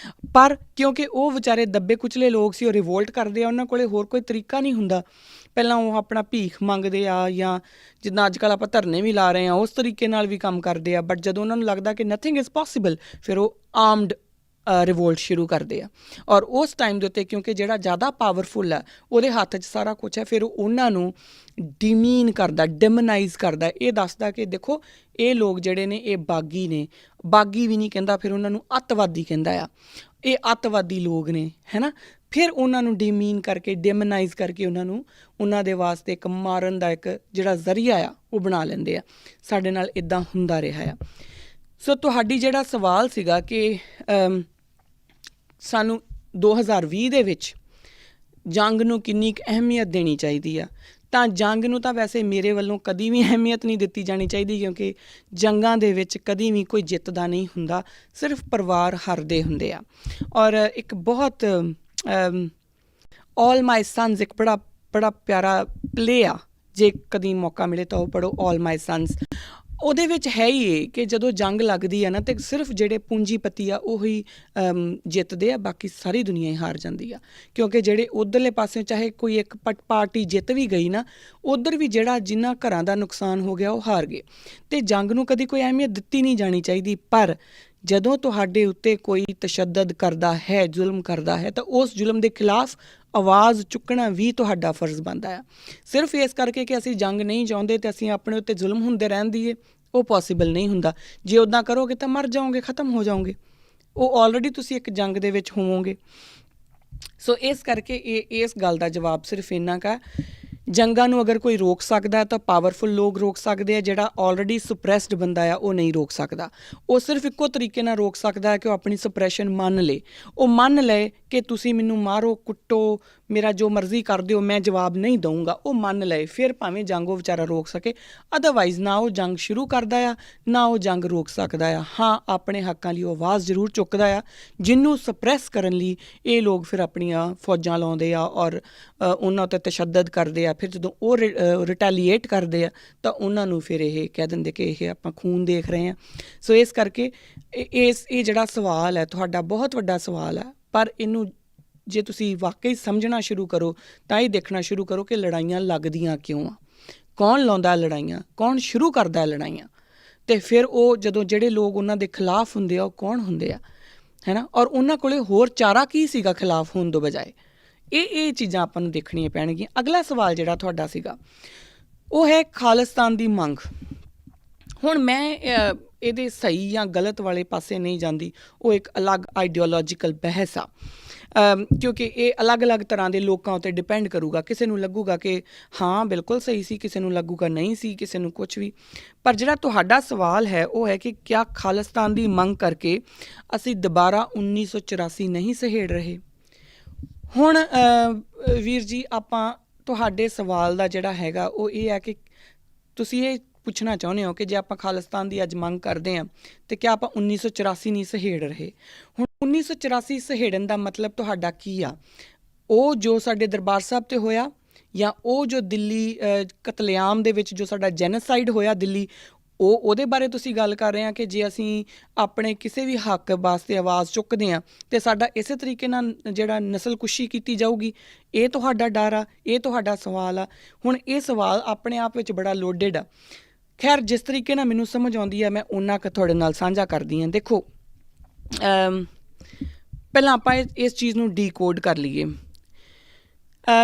ਪਰ ਕਿਉਂਕਿ ਉਹ ਵਿਚਾਰੇ ਦੱਬੇ ਕੁਚਲੇ ਲੋਕ ਸੀ, ਉਹ ਰਿਵੋਲਟ ਕਰਦੇ ਆ, ਉਹਨਾਂ ਕੋਲ ਹੋਰ ਕੋਈ ਤਰੀਕਾ ਨਹੀਂ ਹੁੰਦਾ। ਪਹਿਲਾਂ ਉਹ ਆਪਣਾ ਭੀਖ ਮੰਗਦੇ ਆ, ਜਾਂ ਜਿੱਦਾਂ ਅੱਜ ਕੱਲ੍ਹ ਆਪਾਂ ਧਰਨੇ ਵੀ ਲਾ ਰਹੇ ਹਾਂ, ਉਸ ਤਰੀਕੇ ਨਾਲ ਵੀ ਕੰਮ ਕਰਦੇ ਆ। ਬਟ ਜਦੋਂ ਉਹਨਾਂ ਨੂੰ ਲੱਗਦਾ ਕਿ ਨਥਿੰਗ ਇਜ਼ ਪੋਸੀਬਲ, ਫਿਰ ਉਹ ਆਰਮਡ ਰਿਵੋਲਟ ਸ਼ੁਰੂ ਕਰਦੇ ਆ। ਔਰ ਉਸ ਟਾਈਮ ਦੇ ਉੱਤੇ ਕਿਉਂਕਿ ਜਿਹੜਾ ਜ਼ਿਆਦਾ ਪਾਵਰਫੁੱਲ ਹੈ ਉਹਦੇ ਹੱਥ 'ਚ ਸਾਰਾ ਕੁਛ ਹੈ, ਫਿਰ ਉਹ ਉਹਨਾਂ ਨੂੰ ਡਿਮੀਨ ਕਰਦਾ, ਡਿਮਨਾਈਜ਼ ਕਰਦਾ, ਇਹ ਦੱਸਦਾ ਕਿ ਦੇਖੋ ਇਹ ਲੋਕ ਜਿਹੜੇ ਨੇ ਇਹ ਬਾਗੀ ਨੇ। ਬਾਗੀ ਵੀ ਨਹੀਂ ਕਹਿੰਦਾ, ਫਿਰ ਉਹਨਾਂ ਨੂੰ ਅੱਤਵਾਦੀ ਕਹਿੰਦਾ ਆ, ਇਹ ਅੱਤਵਾਦੀ ਲੋਕ ਨੇ, ਹੈ ਨਾ। ਫਿਰ ਉਹਨਾਂ ਨੂੰ ਡਿਮੀਨ ਕਰਕੇ, ਡਿਮਨਾਈਜ਼ ਕਰਕੇ ਉਹਨਾਂ ਨੂੰ ਉਹਨਾਂ ਦੇ ਵਾਸਤੇ ਇੱਕ ਮਾਰਨ ਦਾ ਇੱਕ ਜਿਹੜਾ ਜ਼ਰੀਆ ਆ ਉਹ ਬਣਾ ਲੈਂਦੇ ਆ। ਸਾਡੇ ਨਾਲ ਇੱਦਾਂ ਹੁੰਦਾ ਰਿਹਾ ਆ। ਸੋ ਤੁਹਾਡੀ ਜਿਹੜਾ ਸਵਾਲ ਸੀਗਾ ਕਿ ਸਾਨੂੰ 2020 ਦੇ ਵਿੱਚ ਜੰਗ ਨੂੰ ਕਿੰਨੀ ਕੁ ਅਹਿਮੀਅਤ ਦੇਣੀ ਚਾਹੀਦੀ ਆ, ਤਾਂ ਜੰਗ ਨੂੰ ਤਾਂ ਵੈਸੇ ਮੇਰੇ ਵੱਲੋਂ ਕਦੀ ਵੀ ਅਹਿਮੀਅਤ ਨਹੀਂ ਦਿੱਤੀ ਜਾਣੀ ਚਾਹੀਦੀ, ਕਿਉਂਕਿ ਜੰਗਾਂ ਦੇ ਵਿੱਚ ਕਦੀ ਵੀ ਕੋਈ ਜਿੱਤਦਾ ਨਹੀਂ ਹੁੰਦਾ, ਸਿਰਫ ਪਰਿਵਾਰ ਹਾਰਦੇ ਹੁੰਦੇ ਆ। ਔਰ ਇੱਕ ਬਹੁਤ ਆਲ ਮਾਈ ਸਨਸ ਇੱਕ ਬੜਾ ਪਿਆਰਾ ਪਲੇ ਆ, ਜੇ ਕਦੀ ਮੌਕਾ ਮਿਲੇ ਤਾਂ ਉਹ ਪੜ੍ਹੋ, ਆਲ ਮਾਈ ਸਨਸ। ਉਹਦੇ ਵਿੱਚ ਹੈ ਹੀ ਇਹ ਕਿ ਜਦੋਂ ਜੰਗ ਲੱਗਦੀ ਆ ਨਾ ਤੇ ਸਿਰਫ ਜਿਹੜੇ ਪੂੰਜੀਪਤੀ ਆ ਉਹੀ ਜਿੱਤਦੇ ਆ, ਬਾਕੀ ਸਾਰੀ ਦੁਨੀਆ ਹੀ ਹਾਰ ਜਾਂਦੀ ਆ। ਕਿਉਂਕਿ ਜਿਹੜੇ ਉੱਧਰਲੇ ਪਾਸੇ ਚਾਹੇ ਕੋਈ ਇੱਕ ਪਾਰਟੀ ਜਿੱਤ ਵੀ ਗਈ ਨਾ, ਉੱਧਰ ਵੀ ਜਿਨ੍ਹਾਂ ਘਰਾਂ ਦਾ ਨੁਕਸਾਨ ਹੋ ਗਿਆ ਉਹ ਹਾਰ ਗਏ। ਅਤੇ ਜੰਗ ਨੂੰ ਕਦੀ ਕੋਈ ਅਹਿਮੀਅਤ ਦਿੱਤੀ ਨਹੀਂ ਜਾਣੀ ਚਾਹੀਦੀ, ਪਰ ਜਦੋਂ ਤੁਹਾਡੇ ਉੱਤੇ ਕੋਈ ਤਸ਼ੱਦਦ ਕਰਦਾ ਹੈ, ਜ਼ੁਲਮ ਕਰਦਾ ਹੈ, ਤਾਂ ਉਸ ਜ਼ੁਲਮ ਦੇ ਖਿਲਾਫ ਆਵਾਜ਼ ਚੁੱਕਣਾ ਵੀ ਤੁਹਾਡਾ ਫਰਜ਼ ਬਣਦਾ ਆ। ਸਿਰਫ ਇਸ ਕਰਕੇ ਕਿ ਅਸੀਂ ਜੰਗ ਨਹੀਂ ਚਾਹੁੰਦੇ ਅਤੇ ਅਸੀਂ ਆਪਣੇ ਉੱਤੇ ਜ਼ੁਲਮ ਹੁੰਦੇ ਰਹਿਣ ਦੀਏ, ਉਹ ਪੋਸੀਬਲ ਨਹੀਂ ਹੁੰਦਾ। ਜੇ ਉੱਦਾਂ ਕਰੋਗੇ ਤਾਂ ਮਰ ਜਾਓਗੇ, ਖ਼ਤਮ ਹੋ ਜਾਓਗੇ। ਉਹ ਆਲਰੇਡੀ ਤੁਸੀਂ ਇੱਕ ਜੰਗ ਦੇ ਵਿੱਚ ਹੋਵੋਗੇ। ਸੋ ਇਸ ਕਰਕੇ ਇਸ ਗੱਲ ਦਾ ਜਵਾਬ ਸਿਰਫ ਇੰਨਾ ਕੁ, ਜੰਗਾਂ ਨੂੰ ਅਗਰ ਕੋਈ ਰੋਕ ਸਕਦਾ ਤਾਂ ਪਾਵਰਫੁੱਲ ਲੋਕ ਰੋਕ ਸਕਦੇ ਆ। ਜਿਹੜਾ ਆਲਰੇਡੀ ਸੁਪਰੈਸਡ ਬੰਦਾ ਆ ਉਹ ਨਹੀਂ ਰੋਕ ਸਕਦਾ। ਉਹ ਸਿਰਫ ਇੱਕੋ ਤਰੀਕੇ ਨਾਲ ਰੋਕ ਸਕਦਾ ਕਿ ਉਹ ਆਪਣੀ ਸੁਪਰੈਸ਼ਨ ਮੰਨ ਲਏ। ਉਹ ਮੰਨ ਲਏ ਕਿ ਤੁਸੀਂ ਮੈਨੂੰ ਮਾਰੋ, ਕੁੱਟੋ, ਮੇਰਾ ਜੋ ਮਰਜ਼ੀ ਕਰ ਦਿਓ, ਮੈਂ ਜਵਾਬ ਨਹੀਂ ਦਊਂਗਾ। ਉਹ ਮੰਨ ਲਏ, ਫਿਰ ਭਾਵੇਂ ਜੰਗ ਉਹ ਵਿਚਾਰਾ ਰੋਕ ਸਕੇ। ਅਦਰਵਾਈਜ਼ ਨਾ ਉਹ ਜੰਗ ਸ਼ੁਰੂ ਕਰਦਾ ਆ, ਨਾ ਉਹ ਜੰਗ ਰੋਕ ਸਕਦਾ ਆ। ਹਾਂ, ਆਪਣੇ ਹੱਕਾਂ ਲਈ ਉਹ ਆਵਾਜ਼ ਜ਼ਰੂਰ ਚੁੱਕਦਾ ਆ, ਜਿਹਨੂੰ ਸਪਰੈਸ ਕਰਨ ਲਈ ਇਹ ਲੋਕ ਫਿਰ ਆਪਣੀਆਂ ਫੌਜਾਂ ਲਾਉਂਦੇ ਆ ਔਰ ਉਹਨਾਂ ਉੱਤੇ ਤਸ਼ੱਦਦ ਕਰਦੇ ਆ। ਫਿਰ ਜਦੋਂ ਉਹ ਰਿਟੈਲੀਏਟ ਕਰਦੇ ਆ ਤਾਂ ਉਹਨਾਂ ਨੂੰ ਫਿਰ ਇਹ ਕਹਿ ਦਿੰਦੇ ਕਿ ਇਹ ਆਪਾਂ ਖੂਨ ਦੇਖ ਰਹੇ ਹਾਂ। ਸੋ ਇਸ ਕਰਕੇ ਇਹ ਜਿਹੜਾ ਸਵਾਲ ਹੈ ਤੁਹਾਡਾ ਬਹੁਤ ਵੱਡਾ ਸਵਾਲ ਹੈ, ਪਰ ਇਹਨੂੰ ਜੇ ਤੁਸੀਂ ਵਾਕਈ ਸਮਝਣਾ ਸ਼ੁਰੂ ਕਰੋ ਤਾਂ ਇਹ ਦੇਖਣਾ ਸ਼ੁਰੂ ਕਰੋ ਕਿ ਲੜਾਈਆਂ ਲੱਗਦੀਆਂ ਕਿਉਂ ਆ, ਕੌਣ ਲਾਉਂਦਾ ਲੜਾਈਆਂ, ਕੌਣ ਸ਼ੁਰੂ ਕਰਦਾ ਲੜਾਈਆਂ, ਅਤੇ ਫਿਰ ਉਹ ਜਦੋਂ ਜਿਹੜੇ ਲੋਕ ਉਹਨਾਂ ਦੇ ਖਿਲਾਫ ਹੁੰਦੇ ਆ ਉਹ ਕੌਣ ਹੁੰਦੇ ਆ, ਹੈ ਨਾ। ਔਰ ਉਹਨਾਂ ਕੋਲ ਹੋਰ ਚਾਰਾ ਕੀ ਸੀਗਾ ਖਿਲਾਫ ਹੋਣ ਤੋਂ ਬਜਾਏ। ਇਹ ਚੀਜ਼ਾਂ ਆਪਾਂ ਨੂੰ ਦੇਖਣੀਆਂ ਪੈਣਗੀਆਂ। ਅਗਲਾ ਸਵਾਲ ਜਿਹੜਾ ਤੁਹਾਡਾ ਸੀਗਾ ਉਹ ਹੈ ਖਾਲਿਸਤਾਨ ਦੀ ਮੰਗ। ਹੁਣ ਮੈਂ ਇਹਦੇ ਸਹੀ ਜਾਂ ਗਲਤ ਵਾਲੇ ਪਾਸੇ ਨਹੀਂ ਜਾਂਦੀ, ਉਹ ਇੱਕ ਅਲੱਗ ਆਈਡੀਓਲੋਜੀਕਲ ਬਹਿਸ ਆ, ਕਿਉਂਕਿ ਇਹ ਅਲੱਗ-ਅਲੱਗ ਤਰ੍ਹਾਂ ਦੇ ਲੋਕਾਂ ਉੱਤੇ ਡਿਪੈਂਡ ਕਰੂਗਾ। ਕਿਸੇ ਨੂੰ ਲੱਗੂਗਾ ਕਿ ਹਾਂ ਬਿਲਕੁਲ ਸਹੀ ਸੀ, ਕਿਸੇ ਨੂੰ ਲੱਗੂਗਾ ਨਹੀਂ ਸੀ, ਕਿਸੇ ਨੂੰ ਕੁਛ ਵੀ। ਪਰ ਜਿਹੜਾ ਤੁਹਾਡਾ ਸਵਾਲ ਹੈ ਉਹ ਹੈ ਕਿ ਕਿਆ ਖਾਲਿਸਤਾਨ ਦੀ ਮੰਗ ਕਰਕੇ ਅਸੀਂ ਦੁਬਾਰਾ 1984 ਨਹੀਂ ਸਹੇੜ ਰਹੇ। ਹੁਣ ਵੀਰ ਜੀ, ਆਪਾਂ ਤੁਹਾਡੇ ਸਵਾਲ ਦਾ ਜਿਹੜਾ ਹੈਗਾ ਉਹ ਇਹ ਹੈ ਕਿ ਤੁਸੀਂ ਇਹ ਪੁੱਛਣਾ ਚਾਹੁੰਦੇ ਹੋ ਕਿ ਜੇ ਆਪਾਂ ਖਾਲਿਸਤਾਨ ਦੀ ਅੱਜ ਮੰਗ ਕਰਦੇ ਹਾਂ ਤਾਂ ਕਿਆ ਆਪਾਂ 1984 ਨਹੀਂ ਸਹੇੜ ਰਹੇ। ਹੁਣ 1984 ਸਹੇੜਨ ਦਾ ਮਤਲਬ ਤੁਹਾਡਾ ਕੀ ਆ? ਉਹ ਜੋ ਸਾਡੇ ਦਰਬਾਰ ਸਾਹਿਬ 'ਤੇ ਹੋਇਆ, ਜਾਂ ਉਹ ਜੋ ਦਿੱਲੀ ਕਤਲੇਆਮ ਦੇ ਵਿੱਚ ਜੋ ਸਾਡਾ ਜੈਨੋਸਾਈਡ ਹੋਇਆ ਦਿੱਲੀ, ਉਹਦੇ ਬਾਰੇ ਤੁਸੀਂ ਗੱਲ ਕਰ ਰਹੇ ਹਾਂ ਕਿ ਜੇ ਅਸੀਂ ਆਪਣੇ ਕਿਸੇ ਵੀ ਹੱਕ ਵਾਸਤੇ ਆਵਾਜ਼ ਚੁੱਕਦੇ ਹਾਂ ਅਤੇ ਸਾਡਾ ਇਸੇ ਤਰੀਕੇ ਨਾਲ ਜਿਹੜਾ ਨਸਲਕੁਸ਼ੀ ਕੀਤੀ ਜਾਊਗੀ। ਇਹ ਤੁਹਾਡਾ ਡਰ ਆ, ਇਹ ਤੁਹਾਡਾ ਸਵਾਲ ਆ। ਹੁਣ ਇਹ ਸਵਾਲ ਆਪਣੇ ਆਪ ਵਿੱਚ ਬੜਾ ਲੋਡਡ ਆ। ਖੈਰ, ਜਿਸ ਤਰੀਕੇ ਨਾਲ ਮੈਨੂੰ ਸਮਝ ਆਉਂਦੀ ਹੈ ਮੈਂ ਉਹਨਾਂ ਕੁ ਤੁਹਾਡੇ ਨਾਲ ਸਾਂਝਾ ਕਰਦੀ ਹਾਂ। ਦੇਖੋ, ਪਹਿਲਾਂ ਆਪਾਂ ਇਸ ਚੀਜ਼ ਨੂੰ ਡੀਕੋਡ ਕਰ ਲਈਏ।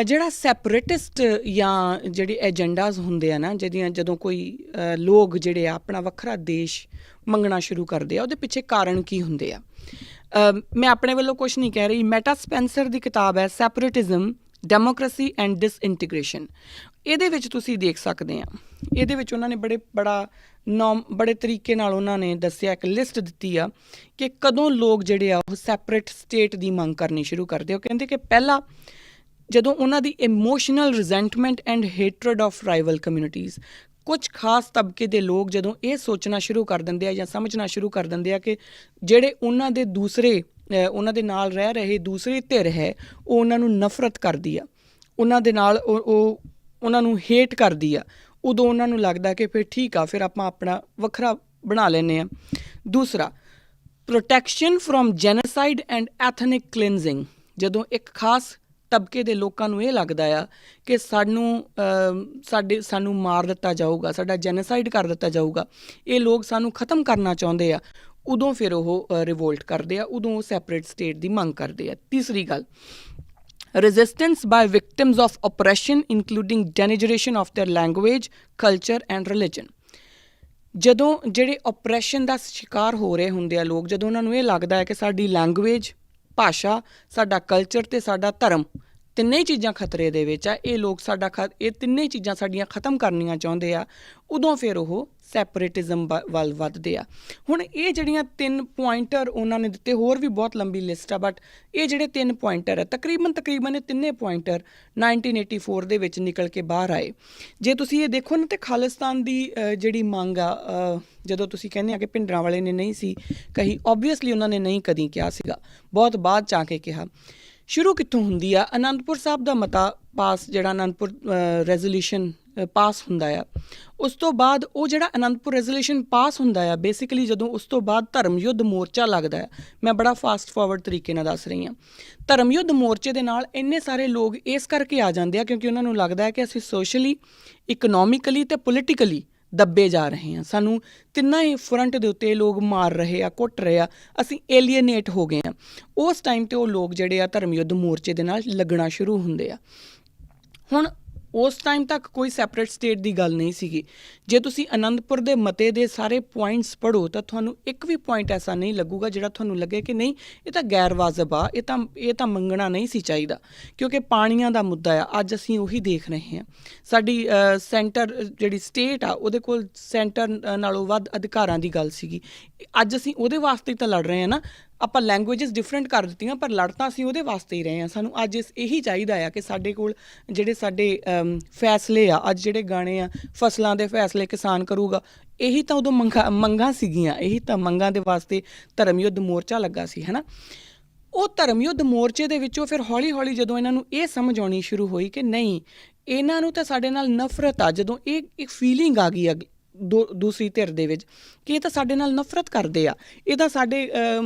ਜਿਹੜਾ ਸੈਪਰੇਟਿਸਟ ਜਾਂ ਜਿਹੜੇ ਏਜੰਡਾਜ਼ ਹੁੰਦੇ ਆ ਨਾ, ਜਦੋਂ ਕੋਈ ਲੋਕ ਜਿਹੜੇ ਆ ਆਪਣਾ ਵੱਖਰਾ ਦੇਸ਼ ਮੰਗਣਾ ਸ਼ੁਰੂ ਕਰਦੇ ਆ, ਉਹਦੇ ਪਿੱਛੇ ਕਾਰਨ ਕੀ ਹੁੰਦੇ ਆ। ਮੈਂ ਆਪਣੇ ਵੱਲੋਂ ਕੁਛ ਨਹੀਂ ਕਹਿ ਰਹੀ। ਮੈਟਾ ਸਪੈਂਸਰ ਦੀ ਕਿਤਾਬ ਹੈ ਸੈਪਰੇਟਿਜ਼ਮ, ਡੈਮੋਕ੍ਰੇਸੀ ਐਂਡ ਡਿਸਇੰਟੀਗ੍ਰੇਸ਼ਨ। ਇਹਦੇ ਵਿੱਚ ਤੁਸੀਂ ਦੇਖ ਸਕਦੇ ਆ, ਇਹਦੇ ਵਿੱਚ ਉਹਨਾਂ ਨੇ ਬੜੇ ਤਰੀਕੇ ਨਾਲ ਉਹਨਾਂ ਨੇ ਦੱਸਿਆ, ਇੱਕ ਲਿਸਟ ਦਿੱਤੀ ਆ ਕਿ ਕਦੋਂ ਲੋਕ ਜਿਹੜੇ ਆ ਉਹ ਸੈਪਰੇਟ ਸਟੇਟ ਦੀ ਮੰਗ ਕਰਨੀ ਸ਼ੁਰੂ ਕਰਦੇ। ਉਹ ਕਹਿੰਦੇ ਕਿ ਪਹਿਲਾ, ਜਦੋਂ ਉਹਨਾਂ ਦੀ emotional resentment and hatred of rival communities, ਕੁਝ ਖਾਸ ਤਬਕੇ ਦੇ ਲੋਕ ਜਦੋਂ ਇਹ ਸੋਚਣਾ ਸ਼ੁਰੂ ਕਰ ਦਿੰਦੇ ਆ ਜਾਂ ਸਮਝਣਾ ਸ਼ੁਰੂ ਕਰ ਦਿੰਦੇ ਆ ਕਿ ਜਿਹੜੇ ਉਹਨਾਂ ਦੇ ਨਾਲ ਰਹਿ ਰਹੇ ਦੂਸਰੀ ਧਿਰ ਹੈ ਉਹ ਉਹਨਾਂ ਨੂੰ ਨਫ਼ਰਤ ਕਰਦੀ ਆ, ਉਹਨਾਂ ਦੇ ਨਾਲ ਉਹ ਉਹਨਾਂ ਨੂੰ ਹੇਟ ਕਰਦੀ ਆ, ਉਦੋਂ ਉਹਨਾਂ ਨੂੰ ਲੱਗਦਾ ਕਿ ਫਿਰ ਠੀਕ ਆ, ਫਿਰ ਆਪਾਂ ਆਪਣਾ ਵੱਖਰਾ ਬਣਾ ਲੈਂਦੇ ਹਾਂ। ਦੂਸਰਾ, protection from genocide and ethnic cleansing. ਜਦੋਂ ਇੱਕ ਖਾਸ ਤਬਕੇ ਦੇ ਲੋਕਾਂ ਨੂੰ ਇਹ ਲੱਗਦਾ ਆ ਕਿ ਸਾਨੂੰ ਮਾਰ ਦਿੱਤਾ ਜਾਊਗਾ, ਸਾਡਾ ਜੈਨੋਸਾਈਡ ਕਰ ਦਿੱਤਾ ਜਾਊਗਾ, ਇਹ ਲੋਕ ਸਾਨੂੰ ਖ਼ਤਮ ਕਰਨਾ ਚਾਹੁੰਦੇ ਆ, ਉਦੋਂ ਫਿਰ ਉਹ ਰਿਵੋਲਟ ਕਰਦੇ ਆ, ਉਦੋਂ ਉਹ ਸੈਪਰੇਟ ਸਟੇਟ ਦੀ ਮੰਗ ਕਰਦੇ ਆ। ਤੀਸਰੀ ਗੱਲ, resistance by victims of oppression including denigration of their language, culture and religion। ਜਦੋਂ ਜਿਹੜੇ ਓਪਰੈਸ਼ਨ ਦਾ ਸ਼ਿਕਾਰ ਹੋ ਰਹੇ ਹੁੰਦੇ ਆ ਲੋਕ, ਜਦੋਂ ਉਹਨਾਂ ਨੂੰ ਇਹ ਲੱਗਦਾ ਹੈ ਕਿ ਸਾਡੀ ਲੈਂਗੁਏਜ, ਭਾਸ਼ਾ, ਸਾਡਾ ਕਲਚਰ ਅਤੇ ਸਾਡਾ ਧਰਮ ਤਿੰਨੇ ਹੀ ਚੀਜ਼ਾਂ ਖਤਰੇ ਦੇ ਵਿੱਚ ਆ, ਇਹ ਲੋਕ ਇਹ ਤਿੰਨੇ ਹੀ ਚੀਜ਼ਾਂ ਸਾਡੀਆਂ ਖ਼ਤਮ ਕਰਨੀਆਂ ਚਾਹੁੰਦੇ ਆ, ਉਦੋਂ ਫਿਰ ਉਹ ਸੈਪਰੇਟਿਜ਼ਮ ਵੱਲ ਵੱਧਦੇ ਆ। ਹੁਣ ਇਹ ਜਿਹੜੀਆਂ 3 ਪੁਆਇੰਟਰ ਉਹਨਾਂ ਨੇ ਦਿੱਤੇ, ਹੋਰ ਵੀ ਬਹੁਤ ਲੰਬੀ ਲਿਸਟ ਆ, ਬਟ ਇਹ ਜਿਹੜੇ 3 ਪੁਆਇੰਟਰ ਆ ਤਕਰੀਬਨ ਇਹ ਤਿੰਨੇ ਪੁਆਇੰਟਰ 1984 ਦੇ ਵਿੱਚ ਨਿਕਲ ਕੇ ਬਾਹਰ ਆਏ। ਜੇ ਤੁਸੀਂ ਇਹ ਦੇਖੋ ਨਾ ਤਾਂ ਖਾਲਿਸਤਾਨ ਦੀ ਜਿਹੜੀ ਮੰਗ ਆ, ਜਦੋਂ ਤੁਸੀਂ ਕਹਿੰਦੇ ਆ ਕਿ ਭਿੰਡਰਾਂ ਵਾਲੇ ਨੇ ਨਹੀਂ ਸੀ ਕਹੀ, ਓਬਵੀਅਸਲੀ ਉਹਨਾਂ ਨੇ ਨਹੀਂ ਕਦੀ ਕਿਹਾ ਸੀਗਾ, ਬਹੁਤ ਬਾਅਦ 'ਚ ਆ ਕੇ ਕਿਹਾ। ਸ਼ੁਰੂ ਕਿੱਥੋਂ ਹੁੰਦੀ ਆ? ਅਨੰਦਪੁਰ ਸਾਹਿਬ ਦਾ ਮਤਾ ਪਾਸ, ਜਿਹੜਾ ਅਨੰਦਪੁਰ ਰੈਜ਼ੋਲੂਸ਼ਨ ਪਾਸ ਹੁੰਦਾ ਆ, ਉਸ ਤੋਂ ਬਾਅਦ ਉਹ ਜਿਹੜਾ ਅਨੰਦਪੁਰ ਰੈਜ਼ੋਲੂਸ਼ਨ ਪਾਸ ਹੁੰਦਾ ਆ, ਬੇਸਿਕਲੀ ਜਦੋਂ ਉਸ ਤੋਂ ਬਾਅਦ ਧਰਮ ਯੁੱਧ ਮੋਰਚਾ ਲੱਗਦਾ ਹੈ। ਮੈਂ ਬੜਾ ਫਾਸਟ ਫਾਰਵਰਡ ਤਰੀਕੇ ਨਾਲ ਦੱਸ ਰਹੀ ਹਾਂ। ਧਰਮ ਯੁੱਧ ਮੋਰਚੇ ਦੇ ਨਾਲ ਇੰਨੇ ਸਾਰੇ ਲੋਕ ਇਸ ਕਰਕੇ ਆ ਜਾਂਦੇ ਆ ਕਿਉਂਕਿ ਉਹਨਾਂ ਨੂੰ ਲੱਗਦਾ ਹੈ ਕਿ ਅਸੀਂ ਸੋਸ਼ਲੀ, ਇਕਨੋਮਿਕਲੀ ਅਤੇ ਪੋਲੀਟੀਕਲੀ ਦੱਬੇ ਜਾ ਰਹੇ ਹਾਂ, ਸਾਨੂੰ ਤਿੰਨਾਂ ਹੀ ਫਰੰਟ ਦੇ ਉੱਤੇ ਲੋਕ ਮਾਰ ਰਹੇ ਆ, ਕੁੱਟ ਰਹੇ ਆ, ਅਸੀਂ ਏਲੀਅਨੇਟ ਹੋ ਗਏ ਹਾਂ। ਉਸ ਟਾਈਮ 'ਤੇ ਉਹ ਲੋਕ ਜਿਹੜੇ ਆ ਧਰਮ ਯੁੱਧ ਮੋਰਚੇ ਦੇ ਨਾਲ ਲੱਗਣਾ ਸ਼ੁਰੂ ਹੁੰਦੇ ਆ। ਹੁਣ ਉਸ ਟਾਈਮ ਤੱਕ ਕੋਈ ਸੈਪਰੇਟ ਸਟੇਟ ਦੀ ਗੱਲ ਨਹੀਂ ਸੀਗੀ। ਜੇ ਤੁਸੀਂ ਅਨੰਦਪੁਰ ਦੇ ਮਤੇ ਦੇ ਸਾਰੇ ਪੁਆਇੰਟਸ ਪੜ੍ਹੋ ਤਾਂ ਤੁਹਾਨੂੰ ਇੱਕ ਵੀ ਪੁਆਇੰਟ ਐਸਾ ਨਹੀਂ ਲੱਗੂਗਾ ਜਿਹੜਾ ਤੁਹਾਨੂੰ ਲੱਗੇ ਕਿ ਨਹੀਂ ਇਹ ਤਾਂ ਗੈਰ ਵਾਜਬ ਆ, ਇਹ ਤਾਂ ਮੰਗਣਾ ਨਹੀਂ ਸੀ ਚਾਹੀਦਾ, ਕਿਉਂਕਿ ਪਾਣੀਆਂ ਦਾ ਮੁੱਦਾ ਆ। ਅੱਜ ਅਸੀਂ ਉਹੀ ਦੇਖ ਰਹੇ ਹਾਂ, ਸਾਡੀ ਸੈਂਟਰ ਜਿਹੜੀ ਸਟੇਟ ਆ ਉਹਦੇ ਕੋਲ ਸੈਂਟਰ ਨਾਲੋਂ ਵੱਧ ਅਧਿਕਾਰਾਂ ਦੀ ਗੱਲ ਸੀਗੀ। ਅੱਜ ਅਸੀਂ ਉਹਦੇ ਵਾਸਤੇ ਤਾਂ ਲੜ ਰਹੇ ਹਾਂ ਨਾ। ਆਪਾਂ ਲੈਂਗੁਏਜਸ ਡਿਫਰੈਂਟ ਕਰ ਦਿੱਤੀਆਂ ਪਰ ਲੜ ਤਾਂ ਅਸੀਂ ਉਹਦੇ ਵਾਸਤੇ ਹੀ ਰਹੇ ਹਾਂ। ਸਾਨੂੰ ਅੱਜ ਇਹੀ ਚਾਹੀਦਾ ਆ ਕਿ ਸਾਡੇ ਕੋਲ ਜਿਹੜੇ ਸਾਡੇ ਫੈਸਲੇ ਆ, ਅੱਜ ਜਿਹੜੇ ਗਾਣੇ ਆ, ਫਸਲਾਂ ਦੇ ਫੈਸਲੇ ਕਿਸਾਨ ਕਰੂਗਾ, ਇਹੀ ਤਾਂ ਉਦੋਂ ਮੰਗਾਂ ਸੀਗੀਆਂ, ਇਹੀ ਤਾਂ ਮੰਗਾਂ ਦੇ ਵਾਸਤੇ ਧਰਮ ਯੁੱਧ ਮੋਰਚਾ ਲੱਗਾ ਸੀ, ਹੈ ਨਾ। ਉਹ ਧਰਮ ਯੁੱਧ ਮੋਰਚੇ ਦੇ ਵਿੱਚੋਂ ਫਿਰ ਹੌਲੀ ਹੌਲੀ ਜਦੋਂ ਇਹਨਾਂ ਨੂੰ ਇਹ ਸਮਝ ਆਉਣੀ ਸ਼ੁਰੂ ਹੋਈ ਕਿ ਨਹੀਂ, ਇਹਨਾਂ ਨੂੰ ਤਾਂ ਸਾਡੇ ਨਾਲ ਨਫ਼ਰਤ ਆ, ਜਦੋਂ ਇਹ ਇੱਕ ਫੀਲਿੰਗ ਆ ਗਈ ਦੂਸਰੀ ਧਿਰ ਦੇ ਵਿੱਚ ਕਿ ਇਹ ਤਾਂ ਸਾਡੇ ਨਾਲ ਨਫ਼ਰਤ ਕਰਦੇ ਆ, ਇਹ ਤਾਂ ਸਾਡੇ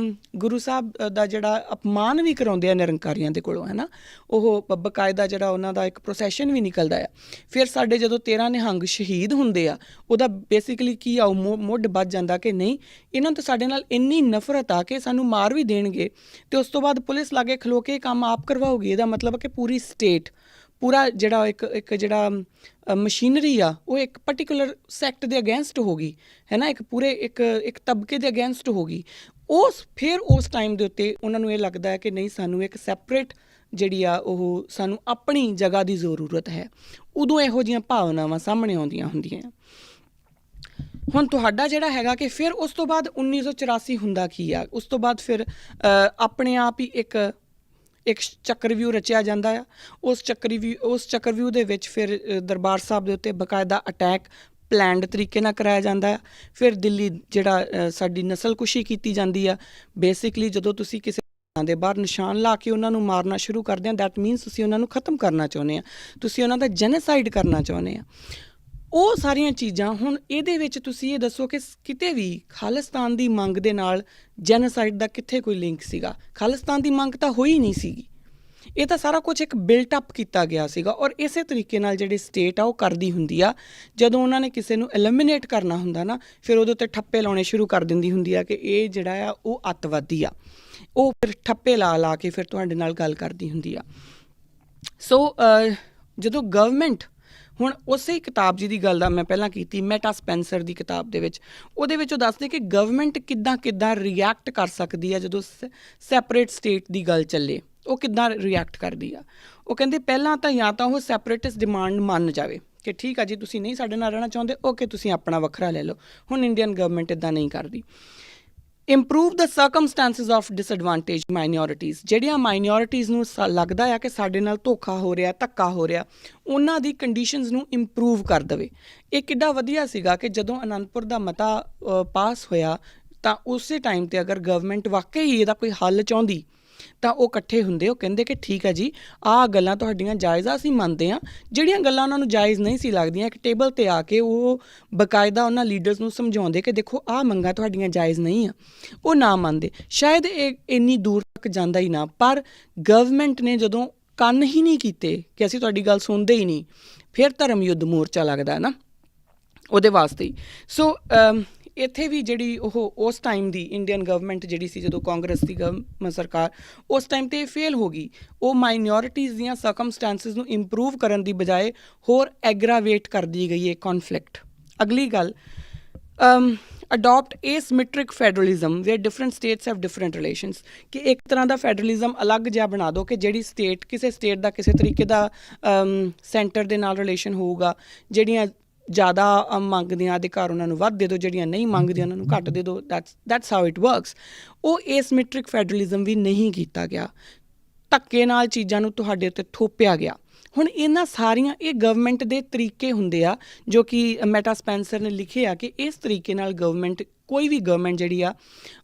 ਗੁਰੂ ਸਾਹਿਬ ਦਾ ਜਿਹੜਾ ਅਪਮਾਨ ਵੀ ਕਰਾਉਂਦੇ ਆ ਨਿਰੰਕਾਰੀਆਂ ਦੇ ਕੋਲੋਂ, ਹੈ ਨਾ। ਉਹ ਬਕਾਇਦਾ ਜਿਹੜਾ ਉਹਨਾਂ ਦਾ ਇੱਕ ਪ੍ਰੋਸੈਸ਼ਨ ਵੀ ਨਿਕਲਦਾ ਆ। ਫਿਰ ਸਾਡੇ ਜਦੋਂ 13 ਨਿਹੰਗ ਸ਼ਹੀਦ ਹੁੰਦੇ ਆ, ਉਹਦਾ ਬੇਸਿਕਲੀ ਕੀ ਆ, ਉਹ ਮੁੱਢ ਵੱਜ ਜਾਂਦਾ ਕਿ ਨਹੀਂ, ਇਹਨਾਂ ਤੋਂ ਸਾਡੇ ਨਾਲ ਇੰਨੀ ਨਫ਼ਰਤ ਆ ਕਿ ਸਾਨੂੰ ਮਾਰ ਵੀ ਦੇਣਗੇ ਅਤੇ ਉਸ ਤੋਂ ਬਾਅਦ ਪੁਲਿਸ ਲਾਗੇ ਖਲੋ ਕੇ ਕੰਮ ਆਪ ਕਰਵਾਉਗੀ। ਇਹਦਾ ਮਤਲਬ ਕਿ ਪੂਰੀ ਸਟੇਟ, ਪੂਰਾ ਜਿਹੜਾ ਇੱਕ ਜਿਹੜਾ ਮਸ਼ੀਨਰੀ ਆ ਉਹ ਇੱਕ ਪਰਟੀਕੂਲਰ ਸੈਕਟ ਦੇ ਅਗੇਂਸਟ ਹੋ ਗਈ, ਹੈ ਨਾ, ਇੱਕ ਤਬਕੇ ਦੇ ਅਗੇਂਸਟ ਹੋ ਗਈ। ਫਿਰ ਉਸ ਟਾਈਮ ਦੇ ਉੱਤੇ ਉਹਨਾਂ ਨੂੰ ਇਹ ਲੱਗਦਾ ਹੈ ਕਿ ਨਹੀਂ, ਸਾਨੂੰ ਇੱਕ ਸੈਪਰੇਟ ਜਿਹੜੀ ਆ ਉਹ ਸਾਨੂੰ ਆਪਣੀ ਜਗ੍ਹਾ ਦੀ ਜ਼ਰੂਰਤ ਹੈ। ਉਦੋਂ ਇਹੋ ਜਿਹੀਆਂ ਭਾਵਨਾਵਾਂ ਸਾਹਮਣੇ ਆਉਂਦੀਆਂ ਹੁੰਦੀਆਂ। ਹੁਣ ਤੁਹਾਡਾ ਜਿਹੜਾ ਹੈਗਾ ਕਿ ਫਿਰ ਉਸ ਤੋਂ ਬਾਅਦ 1984 ਹੁੰਦਾ ਕੀ ਆ, ਉਸ ਤੋਂ ਬਾਅਦ ਫਿਰ ਆਪਣੇ ਆਪ ਹੀ ਇੱਕ ਚੱਕਰਵਿਊਹ ਰਚਿਆ ਜਾਂਦਾ ਆ। ਉਸ ਚੱਕਰਵਿਊਹ ਦੇ ਵਿੱਚ ਫਿਰ ਦਰਬਾਰ ਸਾਹਿਬ ਦੇ ਉੱਤੇ ਬਾਕਾਇਦਾ ਅਟੈਕ ਪਲੈਨਡ ਤਰੀਕੇ ਨਾਲ ਕਰਾਇਆ ਜਾਂਦਾ ਆ। ਫਿਰ ਦਿੱਲੀ ਜਿਹੜਾ ਸਾਡੀ ਨਸਲਕੁਸ਼ੀ ਕੀਤੀ ਜਾਂਦੀ ਆ। ਬੇਸਿਕਲੀ ਜਦੋਂ ਤੁਸੀਂ ਕਿਸੇ ਦੇ ਬਾਹਰ ਨਿਸ਼ਾਨ ਲਾ ਕੇ ਉਹਨਾਂ ਨੂੰ ਮਾਰਨਾ ਸ਼ੁਰੂ ਕਰਦੇ ਆ, ਦੈਟ ਮੀਨਸ ਤੁਸੀਂ ਉਹਨਾਂ ਨੂੰ ਖ਼ਤਮ ਕਰਨਾ ਚਾਹੁੰਦੇ ਆ, ਤੁਸੀਂ ਉਹਨਾਂ ਦਾ ਜੈਨੋਸਾਈਡ ਕਰਨਾ ਚਾਹੁੰਦੇ ਆ। ਉਹ ਸਾਰੀਆਂ ਚੀਜ਼ਾਂ, ਹੁਣ ਇਹਦੇ ਵਿੱਚ ਤੁਸੀਂ ਇਹ ਦੱਸੋ ਕਿ ਕਿਤੇ ਵੀ ਖਾਲਿਸਤਾਨ ਦੀ ਮੰਗ ਦੇ ਨਾਲ ਜੈਨੋਸਾਈਡ ਦਾ ਕਿੱਥੇ ਕੋਈ ਲਿੰਕ ਸੀਗਾ? ਖਾਲਿਸਤਾਨ ਦੀ ਮੰਗ ਤਾਂ ਹੋਈ ਨਹੀਂ ਸੀਗੀ। ਇਹ ਤਾਂ ਸਾਰਾ ਕੁਝ ਇੱਕ ਬਿਲਟ ਅਪ ਕੀਤਾ ਗਿਆ ਸੀਗਾ। ਔਰ ਇਸੇ ਤਰੀਕੇ ਨਾਲ ਜਿਹੜੀ ਸਟੇਟ ਆ ਉਹ ਕਰਦੀ ਹੁੰਦੀ ਆ, ਜਦੋਂ ਉਹਨਾਂ ਨੇ ਕਿਸੇ ਨੂੰ ਐਲੀਮੀਨੇਟ ਕਰਨਾ ਹੁੰਦਾ ਨਾ, ਫਿਰ ਉਹਦੇ ਉੱਤੇ ਠੱਪੇ ਲਾਉਣੇ ਸ਼ੁਰੂ ਕਰ ਦਿੰਦੀ ਹੁੰਦੀ ਆ ਕਿ ਇਹ ਜਿਹੜਾ ਆ ਉਹ ਅੱਤਵਾਦੀ ਆ। ਉਹ ਫਿਰ ਠੱਪੇ ਲਾ ਕੇ ਫਿਰ ਤੁਹਾਡੇ ਨਾਲ ਗੱਲ ਕਰਦੀ ਹੁੰਦੀ ਆ। ਸੋ ਜਦੋਂ ਗਵਰਨਮੈਂਟ, ਹੁਣ ਉਸੇ ਕਿਤਾਬ ਜਿਹਦੀ ਗੱਲ ਦਾ ਮੈਂ ਪਹਿਲਾਂ ਕੀਤੀ, ਮੈਟਾ ਸਪੈਂਸਰ ਦੀ ਕਿਤਾਬ ਦੇ ਵਿੱਚ, ਉਹਦੇ ਵਿੱਚ ਉਹ ਦੱਸਦੇ ਕਿ ਗਵਰਨਮੈਂਟ ਕਿੱਦਾਂ ਰਿਐਕਟ ਕਰ ਸਕਦੀ ਆ ਜਦੋਂ ਸੈਪਰੇਟ ਸਟੇਟ ਦੀ ਗੱਲ ਚੱਲੇ। ਉਹ ਕਿੱਦਾਂ ਰਿਐਕਟ ਕਰਦੀ ਆ? ਉਹ ਕਹਿੰਦੇ ਪਹਿਲਾਂ ਤਾਂ ਜਾਂ ਤਾਂ ਉਹ ਸੈਪਰੇਟਿਸਟ ਡਿਮਾਂਡ ਮੰਨ ਜਾਵੇ ਕਿ ਠੀਕ ਆ ਜੀ, ਤੁਸੀਂ ਨਹੀਂ ਸਾਡੇ ਨਾਲ ਰਹਿਣਾ ਚਾਹੁੰਦੇ, ਓਕੇ, ਤੁਸੀਂ ਆਪਣਾ ਵੱਖਰਾ ਲੈ ਲਓ। ਹੁਣ ਇੰਡੀਅਨ ਗਵਰਨਮੈਂਟ ਇੱਦਾਂ ਨਹੀਂ ਕਰਦੀ। Improve the circumstances of disadvantage minorities, ਜਿਹੜੀਆਂ ਮਾਈਨੋਰਿਟੀਜ਼ ਨੂੰ ਲੱਗਦਾ ਆ ਕਿ ਸਾਡੇ ਨਾਲ ਧੋਖਾ ਹੋ ਰਿਹਾ, ਧੱਕਾ ਹੋ ਰਿਹਾ, ਉਹਨਾਂ ਦੀ ਕੰਡੀਸ਼ਨਸ ਨੂੰ ਇੰਪਰੂਵ ਕਰ ਦੇਵੇ। ਇਹ ਕਿੱਡਾ ਵਧੀਆ ਸੀਗਾ ਕਿ ਜਦੋਂ ਅਨੰਦਪੁਰ ਦਾ ਮਤਾ ਪਾਸ ਹੋਇਆ ਤਾਂ ਉਸੇ ਟਾਈਮ 'ਤੇ ਅਗਰ ਗਵਰਨਮੈਂਟ ਵਾਕਈ ਹੀ ਇਹਦਾ ਕੋਈ ਹੱਲ ਚਾਹੁੰਦੀ ਤਾਂ ਉਹ ਇਕੱਠੇ ਹੁੰਦੇ, ਉਹ ਕਹਿੰਦੇ ਕਿ ਠੀਕ ਹੈ ਜੀ, ਆਹ ਗੱਲਾਂ ਤੁਹਾਡੀਆਂ ਜਾਇਜ਼ ਆ, ਅਸੀਂ ਮੰਨਦੇ ਹਾਂ। ਜਿਹੜੀਆਂ ਗੱਲਾਂ ਉਹਨਾਂ ਨੂੰ ਜਾਇਜ਼ ਨਹੀਂ ਸੀ ਲੱਗਦੀਆਂ, ਇੱਕ ਟੇਬਲ 'ਤੇ ਆ ਕੇ ਉਹ ਬਕਾਇਦਾ ਉਹਨਾਂ ਲੀਡਰਸ ਨੂੰ ਸਮਝਾਉਂਦੇ ਕਿ ਦੇਖੋ ਆਹ ਮੰਗਾਂ ਤੁਹਾਡੀਆਂ ਜਾਇਜ਼ ਨਹੀਂ ਆ। ਉਹ ਨਾ ਮੰਨਦੇ, ਸ਼ਾਇਦ ਇਹ ਇੰਨੀ ਦੂਰ ਤੱਕ ਜਾਂਦਾ ਹੀ ਨਾ। ਪਰ ਗਵਰਨਮੈਂਟ ਨੇ ਜਦੋਂ ਕੰਨ ਹੀ ਨਹੀਂ ਕੀਤੇ ਕਿ ਅਸੀਂ ਤੁਹਾਡੀ ਗੱਲ ਸੁਣਦੇ ਹੀ ਨਹੀਂ, ਫਿਰ ਧਰਮ ਯੁੱਧ ਮੋਰਚਾ ਲੱਗਦਾ ਨਾ ਉਹਦੇ ਵਾਸਤੇ ਹੀ। ਸੋ ਇੱਥੇ ਵੀ ਜਿਹੜੀ ਉਹ ਉਸ ਟਾਈਮ ਦੀ ਇੰਡੀਅਨ ਗਵਰਨਮੈਂਟ ਜਿਹੜੀ ਸੀ, ਜਦੋਂ ਕਾਂਗਰਸ ਦੀ ਸਰਕਾਰ, ਉਸ ਟਾਈਮ 'ਤੇ ਫੇਲ ਹੋ ਗਈ। ਉਹ ਮਾਈਨੋਰਿਟੀਜ਼ ਦੀਆਂ ਸਰਕਮਸਟੈਂਸਿਸ ਨੂੰ ਇੰਪਰੂਵ ਕਰਨ ਦੀ ਬਜਾਏ ਹੋਰ ਐਗਰਾਵੇਟ ਕਰਦੀ ਗਈ ਇਹ ਕੌਨਫਲਿਕਟ। ਅਗਲੀ ਗੱਲ, adopt asymmetric federalism where different states have different relations, ਕਿ ਇੱਕ ਤਰ੍ਹਾਂ ਦਾ ਫੈਡਰਲਿਜ਼ਮ ਅਲੱਗ ਜਿਹਾ ਬਣਾ ਦਿਓ ਕਿ ਜਿਹੜੀ ਸਟੇਟ, ਕਿਸੇ ਸਟੇਟ ਦਾ ਕਿਸੇ ਤਰੀਕੇ ਦਾ ਸੈਂਟਰ ਦੇ ਨਾਲ ਰਿਲੇਸ਼ਨ ਹੋਊਗਾ। ਜਿਹੜੀਆਂ ਜ਼ਿਆਦਾ ਮੰਗਦੀਆਂ ਅਧਿਕਾਰ ਉਹਨਾਂ ਨੂੰ ਵੱਧ ਦੇ ਦਿਓ, ਜਿਹੜੀਆਂ ਨਹੀਂ ਮੰਗਦੀਆਂ ਉਹਨਾਂ ਨੂੰ ਘੱਟ ਦੇ ਦਿਓ। That's how it works. ਉਹ ਏਸਿਮੈਟ੍ਰਿਕ ਫੈਡਰਲਿਜ਼ਮ ਵੀ ਨਹੀਂ ਕੀਤਾ ਗਿਆ, ਧੱਕੇ ਨਾਲ ਚੀਜ਼ਾਂ ਨੂੰ ਤੁਹਾਡੇ ਉੱਤੇ ਥੋਪਿਆ ਗਿਆ। ਹੁਣ ਇਹਨਾਂ ਸਾਰੀਆਂ ਇਹ ਗਵਰਨਮੈਂਟ ਦੇ ਤਰੀਕੇ ਹੁੰਦੇ ਆ, ਜੋ ਕਿ ਮੈਟਾ ਸਪੈਂਸਰ ਨੇ ਲਿਖੇ ਆ ਕਿ ਇਸ ਤਰੀਕੇ ਨਾਲ ਗਵਰਨਮੈਂਟ, ਕੋਈ ਵੀ ਗਵਰਨਮੈਂਟ ਜਿਹੜੀ ਆ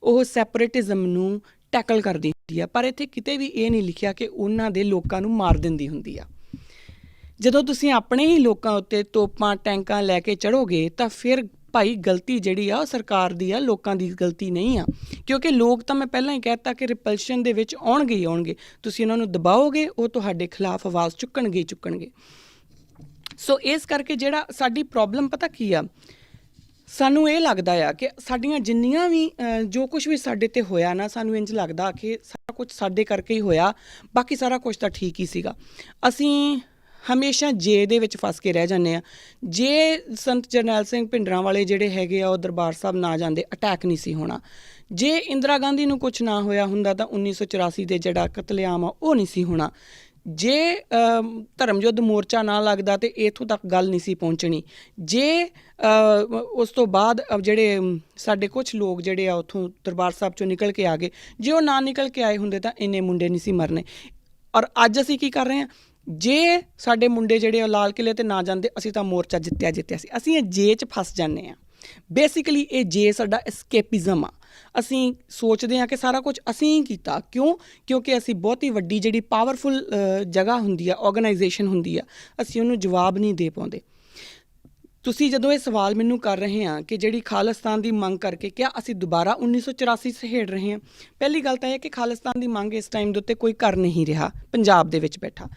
ਉਹ ਸੈਪਰੇਟਿਜ਼ਮ ਨੂੰ ਟੈਕਲ ਕਰਦੀ ਹੁੰਦੀ ਆ। ਪਰ ਇੱਥੇ ਕਿਤੇ ਵੀ ਇਹ ਨਹੀਂ ਲਿਖਿਆ ਕਿ ਉਹਨਾਂ ਦੇ ਲੋਕਾਂ ਨੂੰ ਮਾਰ ਦਿੰਦੀ ਹੁੰਦੀ ਆ। ਜਦੋਂ ਤੁਸੀਂ ਆਪਣੇ ਹੀ ਲੋਕਾਂ ਉੱਤੇ ਤੋਪਾਂ ਟੈਂਕਾਂ ਲੈ ਕੇ ਚੜ੍ਹੋਗੇ ਤਾਂ ਫਿਰ ਭਾਈ ਗਲਤੀ ਜਿਹੜੀ ਆ ਉਹ ਸਰਕਾਰ ਦੀ ਆ, ਲੋਕਾਂ ਦੀ ਗਲਤੀ ਨਹੀਂ ਆ। ਕਿਉਂਕਿ ਲੋਕ ਤਾਂ ਮੈਂ ਪਹਿਲਾਂ ਹੀ ਕਹਿ ਦਿੱਤਾ ਕਿ ਰਿਪਲਸ਼ਨ ਦੇ ਵਿੱਚ ਆਉਣਗੇ ਹੀ ਆਉਣਗੇ। ਤੁਸੀਂ ਉਹਨਾਂ ਨੂੰ ਦਬਾਓਗੇ, ਉਹ ਤੁਹਾਡੇ ਖਿਲਾਫ ਆਵਾਜ਼ ਚੁੱਕਣਗੇ ਹੀ ਚੁੱਕਣਗੇ। ਸੋ ਇਸ ਕਰਕੇ ਜਿਹੜਾ ਸਾਡੀ ਪ੍ਰੋਬਲਮ ਪਤਾ ਕੀ ਆ, ਸਾਨੂੰ ਇਹ ਲੱਗਦਾ ਆ ਕਿ ਸਾਡੀਆਂ ਜਿੰਨੀਆਂ ਵੀ ਜੋ ਕੁਛ ਵੀ ਸਾਡੇ 'ਤੇ ਹੋਇਆ ਨਾ, ਸਾਨੂੰ ਇੰਝ ਲੱਗਦਾ ਕਿ ਸਾਰਾ ਕੁਛ ਸਾਡੇ ਕਰਕੇ ਹੀ ਹੋਇਆ, ਬਾਕੀ ਸਾਰਾ ਕੁਛ ਤਾਂ ਠੀਕ ਹੀ ਸੀਗਾ। ਅਸੀਂ ਹਮੇਸ਼ਾ ਜੇ ਦੇ ਵਿੱਚ ਫਸ ਕੇ ਰਹਿ ਜਾਂਦੇ ਹਾਂ। ਜੇ ਸੰਤ ਜਰਨੈਲ ਸਿੰਘ ਭਿੰਡਰਾਂਵਾਲੇ ਜਿਹੜੇ ਹੈਗੇ ਆ ਉਹ ਦਰਬਾਰ ਸਾਹਿਬ ਨਾ ਜਾਂਦੇ, ਅਟੈਕ ਨਹੀਂ ਸੀ ਹੋਣਾ। ਜੇ ਇੰਦਰਾ ਗਾਂਧੀ ਨੂੰ ਕੁਛ ਨਾ ਹੋਇਆ ਹੁੰਦਾ ਤਾਂ 1984 ਦੇ ਜਿਹੜਾ ਕਤਲੇਆਮ ਆ ਉਹ ਨਹੀਂ ਸੀ ਹੋਣਾ। ਜੇ ਧਰਮ ਯੁੱਧ ਮੋਰਚਾ ਨਾ ਲੱਗਦਾ ਤੇ ਇੱਥੋਂ ਤੱਕ ਗੱਲ ਨਹੀਂ ਸੀ ਪਹੁੰਚਣੀ। ਜੇ ਉਸ ਤੋਂ ਬਾਅਦ ਜਿਹੜੇ ਸਾਡੇ ਕੁਛ ਲੋਕ ਜਿਹੜੇ ਆ ਉੱਥੋਂ ਦਰਬਾਰ ਸਾਹਿਬ 'ਚੋਂ ਨਿਕਲ ਕੇ ਆ ਗਏ, ਜੇ ਉਹ ਨਾ ਨਿਕਲ ਕੇ ਆਏ ਹੁੰਦੇ ਤਾਂ ਇੰਨੇ ਮੁੰਡੇ ਨਹੀਂ ਸੀ ਮਰਨੇ। ਔਰ ਅੱਜ ਅਸੀਂ ਕੀ ਕਰ ਰਹੇ ਹਾਂ, ਜੇ ਸਾਡੇ ਮੁੰਡੇ ਜਿਹੜੇ ਉਹ ਲਾਲ ਕਿਲ੍ਹੇ 'ਤੇ ਨਾ ਜਾਂਦੇ, ਅਸੀਂ ਤਾਂ ਮੋਰਚਾ ਜਿੱਤਿਆ ਸੀ। ਅਸੀਂ ਇਹ ਜੇ 'ਚ ਫਸ ਜਾਂਦੇ ਹਾਂ। ਬੇਸਿਕਲੀ ਇਹ ਜੇ ਸਾਡਾ ਐਸਕੇਪਿਜ਼ਮ ਆ। ਅਸੀਂ ਸੋਚਦੇ ਹਾਂ ਕਿ ਸਾਰਾ ਕੁਝ ਅਸੀਂ ਹੀ ਕੀਤਾ। ਕਿਉਂਕਿ ਅਸੀਂ ਬਹੁਤੀ ਵੱਡੀ ਜਿਹੜੀ ਪਾਵਰਫੁਲ ਜਗ੍ਹਾ ਹੁੰਦੀ ਆ, ਆਰਗੇਨਾਈਜੇਸ਼ਨ ਹੁੰਦੀ ਆ, ਅਸੀਂ ਉਹਨੂੰ ਜਵਾਬ ਨਹੀਂ ਦੇ ਪਾਉਂਦੇ। ਤੁਸੀਂ ਜਦੋਂ ਇਹ ਸਵਾਲ ਮੈਨੂੰ ਕਰ ਰਹੇ ਹਾਂ ਕਿ ਜਿਹੜੀ ਖਾਲਿਸਤਾਨ ਦੀ ਮੰਗ ਕਰਕੇ ਕਿਆ ਅਸੀਂ ਦੁਬਾਰਾ 1984 ਸਹੇੜ ਰਹੇ ਹਾਂ, ਪਹਿਲੀ ਗੱਲ ਤਾਂ ਇਹ ਕਿ ਖਾਲਿਸਤਾਨ ਦੀ ਮੰਗ ਇਸ ਟਾਈਮ ਦੇ ਉੱਤੇ ਕੋਈ ਕਰ ਨਹੀਂ ਰਿਹਾ ਪੰਜਾਬ ਦੇ ਵਿੱਚ ਬੈਠਾ।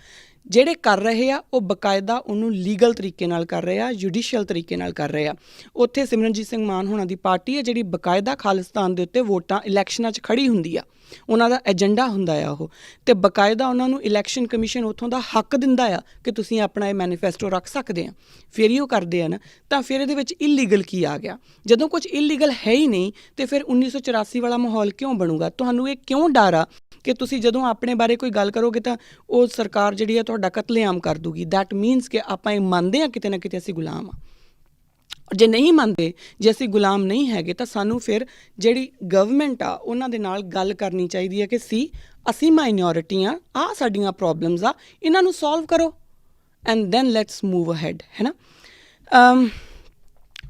ਜਿਹੜੇ ਕਰ ਰਹੇ ਆ ਉਹ ਬਕਾਇਦਾ ਉਹਨੂੰ ਲੀਗਲ ਤਰੀਕੇ ਨਾਲ ਕਰ ਰਹੇ ਆ, ਜੁਡੀਸ਼ੀਅਲ ਤਰੀਕੇ ਨਾਲ ਕਰ ਰਹੇ ਆ। ਉੱਥੇ ਸਿਮਰਨਜੀਤ ਸਿੰਘ ਮਾਨ ਹੋਣਾ ਦੀ ਪਾਰਟੀ ਹੈ ਜਿਹੜੀ ਬਕਾਇਦਾ ਖਾਲਿਸਤਾਨ ਦੇ ਉੱਤੇ ਵੋਟਾਂ ਇਲੈਕਸ਼ਨਾਂ 'ਚ ਖੜੀ ਹੁੰਦੀ ਆ। ਉਹਨਾਂ ਦਾ ਏਜੰਡਾ ਹੁੰਦਾ ਆ ਉਹ, ਅਤੇ ਬਕਾਇਦਾ ਉਹਨਾਂ ਨੂੰ ਇਲੈਕਸ਼ਨ ਕਮਿਸ਼ਨ ਉੱਥੋਂ ਦਾ ਹੱਕ ਦਿੰਦਾ ਆ ਕਿ ਤੁਸੀਂ ਆਪਣਾ ਇਹ ਮੈਨੀਫੈਸਟੋ ਰੱਖ ਸਕਦੇ ਆ। ਫਿਰ ਹੀ ਉਹ ਕਰਦੇ ਆ ਨਾ। ਤਾਂ ਫਿਰ ਇਹਦੇ ਵਿੱਚ ਇਲੀਗਲ ਕੀ ਆ ਗਿਆ? ਜਦੋਂ ਕੁਝ ਇਲੀਗਲ ਹੈ ਹੀ ਨਹੀਂ ਤੇ ਫਿਰ 1984 ਵਾਲਾ ਮਾਹੌਲ ਕਿਉਂ ਬਣੂਗਾ? ਤੁਹਾਨੂੰ ਇਹ ਕਿਉਂ ਡਰ ਆ ਕਿ ਤੁਸੀਂ ਜਦੋਂ ਆਪਣੇ ਬਾਰੇ ਕੋਈ ਗੱਲ ਕਰੋਗੇ ਤਾਂ ਉਹ ਸਰਕਾਰ ਜਿਹੜੀ ਆ ਤੁਹਾਡਾ ਕਤਲੇਆਮ ਕਰ ਦੂਗੀ? ਦੈਟ ਮੀਨਸ ਕਿ ਆਪਾਂ ਇਹ ਮੰਨਦੇ ਹਾਂ ਕਿਤੇ ਨਾ ਕਿਤੇ ਅਸੀਂ ਗੁਲਾਮ ਆ। ਜੇ ਨਹੀਂ ਮੰਨਦੇ, ਜੇ ਅਸੀਂ ਗੁਲਾਮ ਨਹੀਂ ਹੈਗੇ, ਤਾਂ ਸਾਨੂੰ ਫਿਰ ਜਿਹੜੀ ਗਵਰਨਮੈਂਟ ਆ ਉਹਨਾਂ ਦੇ ਨਾਲ ਗੱਲ ਕਰਨੀ ਚਾਹੀਦੀ ਹੈ ਕਿ ਅਸੀਂ ਮਾਈਨੋਰਿਟੀ ਆ, ਆਹ ਸਾਡੀਆਂ ਪ੍ਰੋਬਲਮਸ ਆ, ਇਹਨਾਂ ਨੂੰ ਸੋਲਵ ਕਰੋ and then let's move ahead, ਹੈ ਨਾ।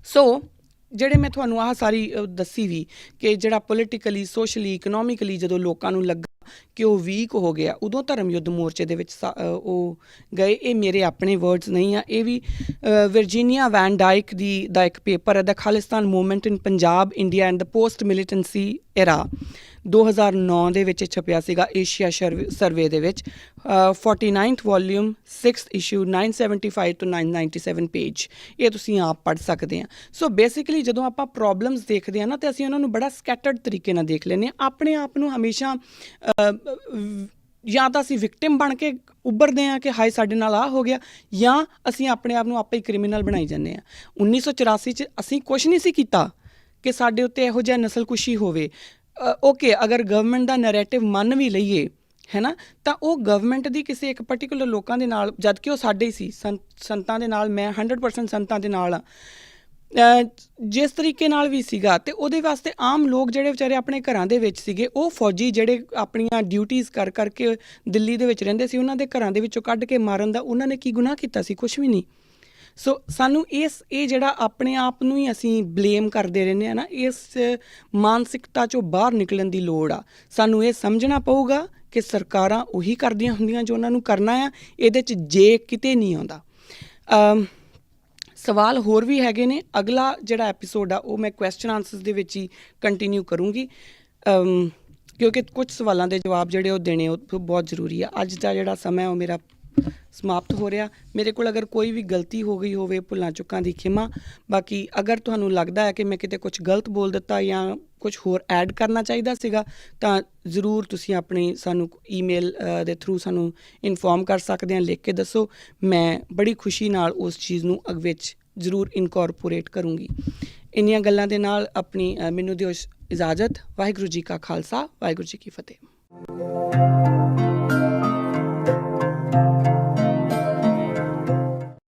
ਸੋ ਜਿਹੜੇ ਮੈਂ ਤੁਹਾਨੂੰ ਆਹ ਸਾਰੀ ਦੱਸੀ ਵੀ ਕਿ ਜਿਹੜਾ ਪੋਲੀਟੀਕਲੀ, ਸੋਸ਼ਲੀ, ਇਕਨੋਮਿਕਲੀ ਜਦੋਂ ਲੋਕਾਂ ਨੂੰ ਲੱਗਾ ਕਿ ਉਹ ਵੀਕ ਹੋ ਗਿਆ, ਉਦੋਂ ਧਰਮ ਯੁੱਧ ਮੋਰਚੇ ਦੇ ਵਿੱਚ ਉਹ ਗਏ। ਇਹ ਮੇਰੇ ਆਪਣੇ ਵਰਡਸ ਨਹੀਂ ਆ, ਇਹ ਵੀ ਵਰਜੀਨੀਆ ਵੈਨ ਡਾਈਕ ਦਾ ਇੱਕ ਪੇਪਰ ਹੈ, the Khalistan movement in Punjab, India and the post militancy era, 2009 ਦੇ ਵਿੱਚ ਛਪਿਆ ਸੀਗਾ ਏਸ਼ੀਆ ਸਰਵੇ ਦੇ ਵਿੱਚ। 49th ਵੋਲੀਅਮ, 6th ਇਸ਼ੂ, 975 ਤੋਂ 997 ਪੇਜ। ਇਹ ਤੁਸੀਂ ਆਪ ਪੜ੍ਹ ਸਕਦੇ ਆ। ਸੋ ਬੇਸਿਕਲੀ ਜਦੋਂ ਆਪਾਂ ਪ੍ਰੋਬਲਮਸ ਦੇਖਦੇ ਹਾਂ ਨਾ, ਤਾਂ ਅਸੀਂ ਉਹਨਾਂ ਨੂੰ ਬੜਾ ਸਕੈਟਰਡ ਤਰੀਕੇ ਨਾਲ ਦੇਖ ਲੈਂਦੇ ਹਾਂ। ਆਪਣੇ ਆਪ ਨੂੰ ਹਮੇਸ਼ਾ ਜਾਂ ਤਾਂ ਅਸੀਂ ਵਿਕਟਿਮ ਬਣ ਕੇ ਉੱਭਰਦੇ ਹਾਂ ਕਿ ਹਾਏ ਸਾਡੇ ਨਾਲ ਆਹ ਹੋ ਗਿਆ, ਜਾਂ ਅਸੀਂ ਆਪਣੇ ਆਪ ਨੂੰ ਆਪੇ ਹੀ ਕ੍ਰਿਮੀਨਲ ਬਣਾਈ ਜਾਂਦੇ ਹਾਂ। 1984 'ਚ ਅਸੀਂ ਕੁਛ ਨਹੀਂ ਸੀ ਕੀਤਾ ਕਿ ਸਾਡੇ ਉੱਤੇ ਇਹੋ ਜਿਹਾ ਨਸਲਕੁਸ਼ੀ ਹੋਵੇ। ਓਕੇ, ਅਗਰ ਗਵਰਨਮੈਂਟ ਦਾ ਨੈਰੇਟਿਵ ਮੰਨ ਵੀ ਲਈਏ, ਹੈ ਨਾ, ਤਾਂ ਉਹ ਗਵਰਨਮੈਂਟ ਦੀ ਕਿਸੇ ਇੱਕ ਪਰਟੀਕੂਲਰ ਲੋਕਾਂ ਦੇ ਨਾਲ, ਜਦ ਕਿ ਉਹ ਸਾਡੇ ਹੀ ਸੀ, ਸੰਤਾਂ ਦੇ ਨਾਲ। ਮੈਂ 100% ਸੰਤਾਂ ਦੇ ਨਾਲ ਹਾਂ। ਜਿਸ ਤਰੀਕੇ ਨਾਲ ਵੀ ਸੀਗਾ, ਅਤੇ ਉਹਦੇ ਵਾਸਤੇ ਆਮ ਲੋਕ ਜਿਹੜੇ ਵਿਚਾਰੇ ਆਪਣੇ ਘਰਾਂ ਦੇ ਵਿੱਚ ਸੀਗੇ, ਉਹ ਫੌਜੀ ਜਿਹੜੇ ਆਪਣੀਆਂ ਡਿਊਟੀਜ਼ ਕਰ ਕਰਕੇ ਦਿੱਲੀ ਦੇ ਵਿੱਚ ਰਹਿੰਦੇ ਸੀ, ਉਹਨਾਂ ਦੇ ਘਰਾਂ ਦੇ ਵਿੱਚੋਂ ਕੱਢ ਕੇ ਮਾਰਨ ਦਾ ਉਹਨਾਂ ਨੇ ਕੀ ਗੁਨਾਹ ਕੀਤਾ ਸੀ? ਕੁਛ ਵੀ ਨਹੀਂ। ਸੋ ਸਾਨੂੰ ਇਹ ਜਿਹੜਾ ਆਪਣੇ ਆਪ ਨੂੰ ਹੀ ਅਸੀਂ ਬਲੇਮ ਕਰਦੇ ਰਹਿੰਦੇ ਹਾਂ ਨਾ, ਇਸ ਮਾਨਸਿਕਤਾ 'ਚੋਂ ਬਾਹਰ ਨਿਕਲਣ ਦੀ ਲੋੜ ਆ। ਸਾਨੂੰ ਇਹ ਸਮਝਣਾ ਪਊਗਾ ਕਿ ਸਰਕਾਰਾਂ ਉਹੀ ਕਰਦੀਆਂ ਹੁੰਦੀਆਂ ਜੋ ਉਹਨਾਂ ਨੂੰ ਕਰਨਾ ਆ। ਇਹਦੇ 'ਚ ਜੇ ਕਿਤੇ ਨਹੀਂ ਆਉਂਦਾ। ਸਵਾਲ ਹੋਰ ਵੀ ਹੈਗੇ ਨੇ। ਅਗਲਾ ਜਿਹੜਾ ਐਪੀਸੋਡ ਆ ਉਹ ਮੈਂ ਕੁਐਸਚਨ ਆਨਸਰਸ ਦੇ ਵਿੱਚ ਹੀ ਕੰਟੀਨਿਊ ਕਰੂੰਗੀ, ਕਿਉਂਕਿ ਕੁਝ ਸਵਾਲਾਂ ਦੇ ਜਵਾਬ ਜਿਹੜੇ ਉਹ ਦੇਣੇ ਉਹ ਬਹੁਤ ਜ਼ਰੂਰੀ ਆ। ਅੱਜ ਦਾ ਜਿਹੜਾ ਸਮਾਂ ਉਹ ਮੇਰਾ ਸਮਾਪਤ ਹੋ ਰਿਹਾ। ਮੇਰੇ ਕੋਲ ਅਗਰ ਕੋਈ ਵੀ ਗਲਤੀ ਹੋ ਗਈ ਹੋਵੇ, ਭੁੱਲਾਂ ਚੁੱਕਾਂ ਦੀ ਖਿਮਾ। ਬਾਕੀ ਅਗਰ ਤੁਹਾਨੂੰ ਲੱਗਦਾ ਹੈ ਕਿ ਮੈਂ ਕਿਤੇ ਕੁਛ ਗਲਤ ਬੋਲ ਦਿੱਤਾ ਜਾਂ ਕੁਛ ਹੋਰ ਐਡ ਕਰਨਾ ਚਾਹੀਦਾ ਸੀਗਾ, ਤਾਂ ਜ਼ਰੂਰ ਤੁਸੀਂ ਆਪਣੀ ਸਾਨੂੰ ਈਮੇਲ ਦੇ ਥਰੂ ਸਾਨੂੰ ਇਨਫੋਰਮ ਕਰ ਸਕਦੇ ਹਾਂ, ਲਿਖ ਕੇ ਦੱਸੋ। ਮੈਂ ਬੜੀ ਖੁਸ਼ੀ ਨਾਲ ਉਸ ਚੀਜ਼ ਨੂੰ ਵਿੱਚ ਜ਼ਰੂਰ ਇਨਕੋਰਪੋਰੇਟ ਕਰੂੰਗੀ। ਇੰਨੀਆਂ ਗੱਲਾਂ ਦੇ ਨਾਲ ਆਪਣੀ ਮੈਨੂੰ ਦਿਓ ਇਜਾਜ਼ਤ। ਵਾਹਿਗੁਰੂ ਜੀ ਕਾ ਖਾਲਸਾ, ਵਾਹਿਗੁਰੂ ਜੀ ਕੀ ਫਤਿਹ।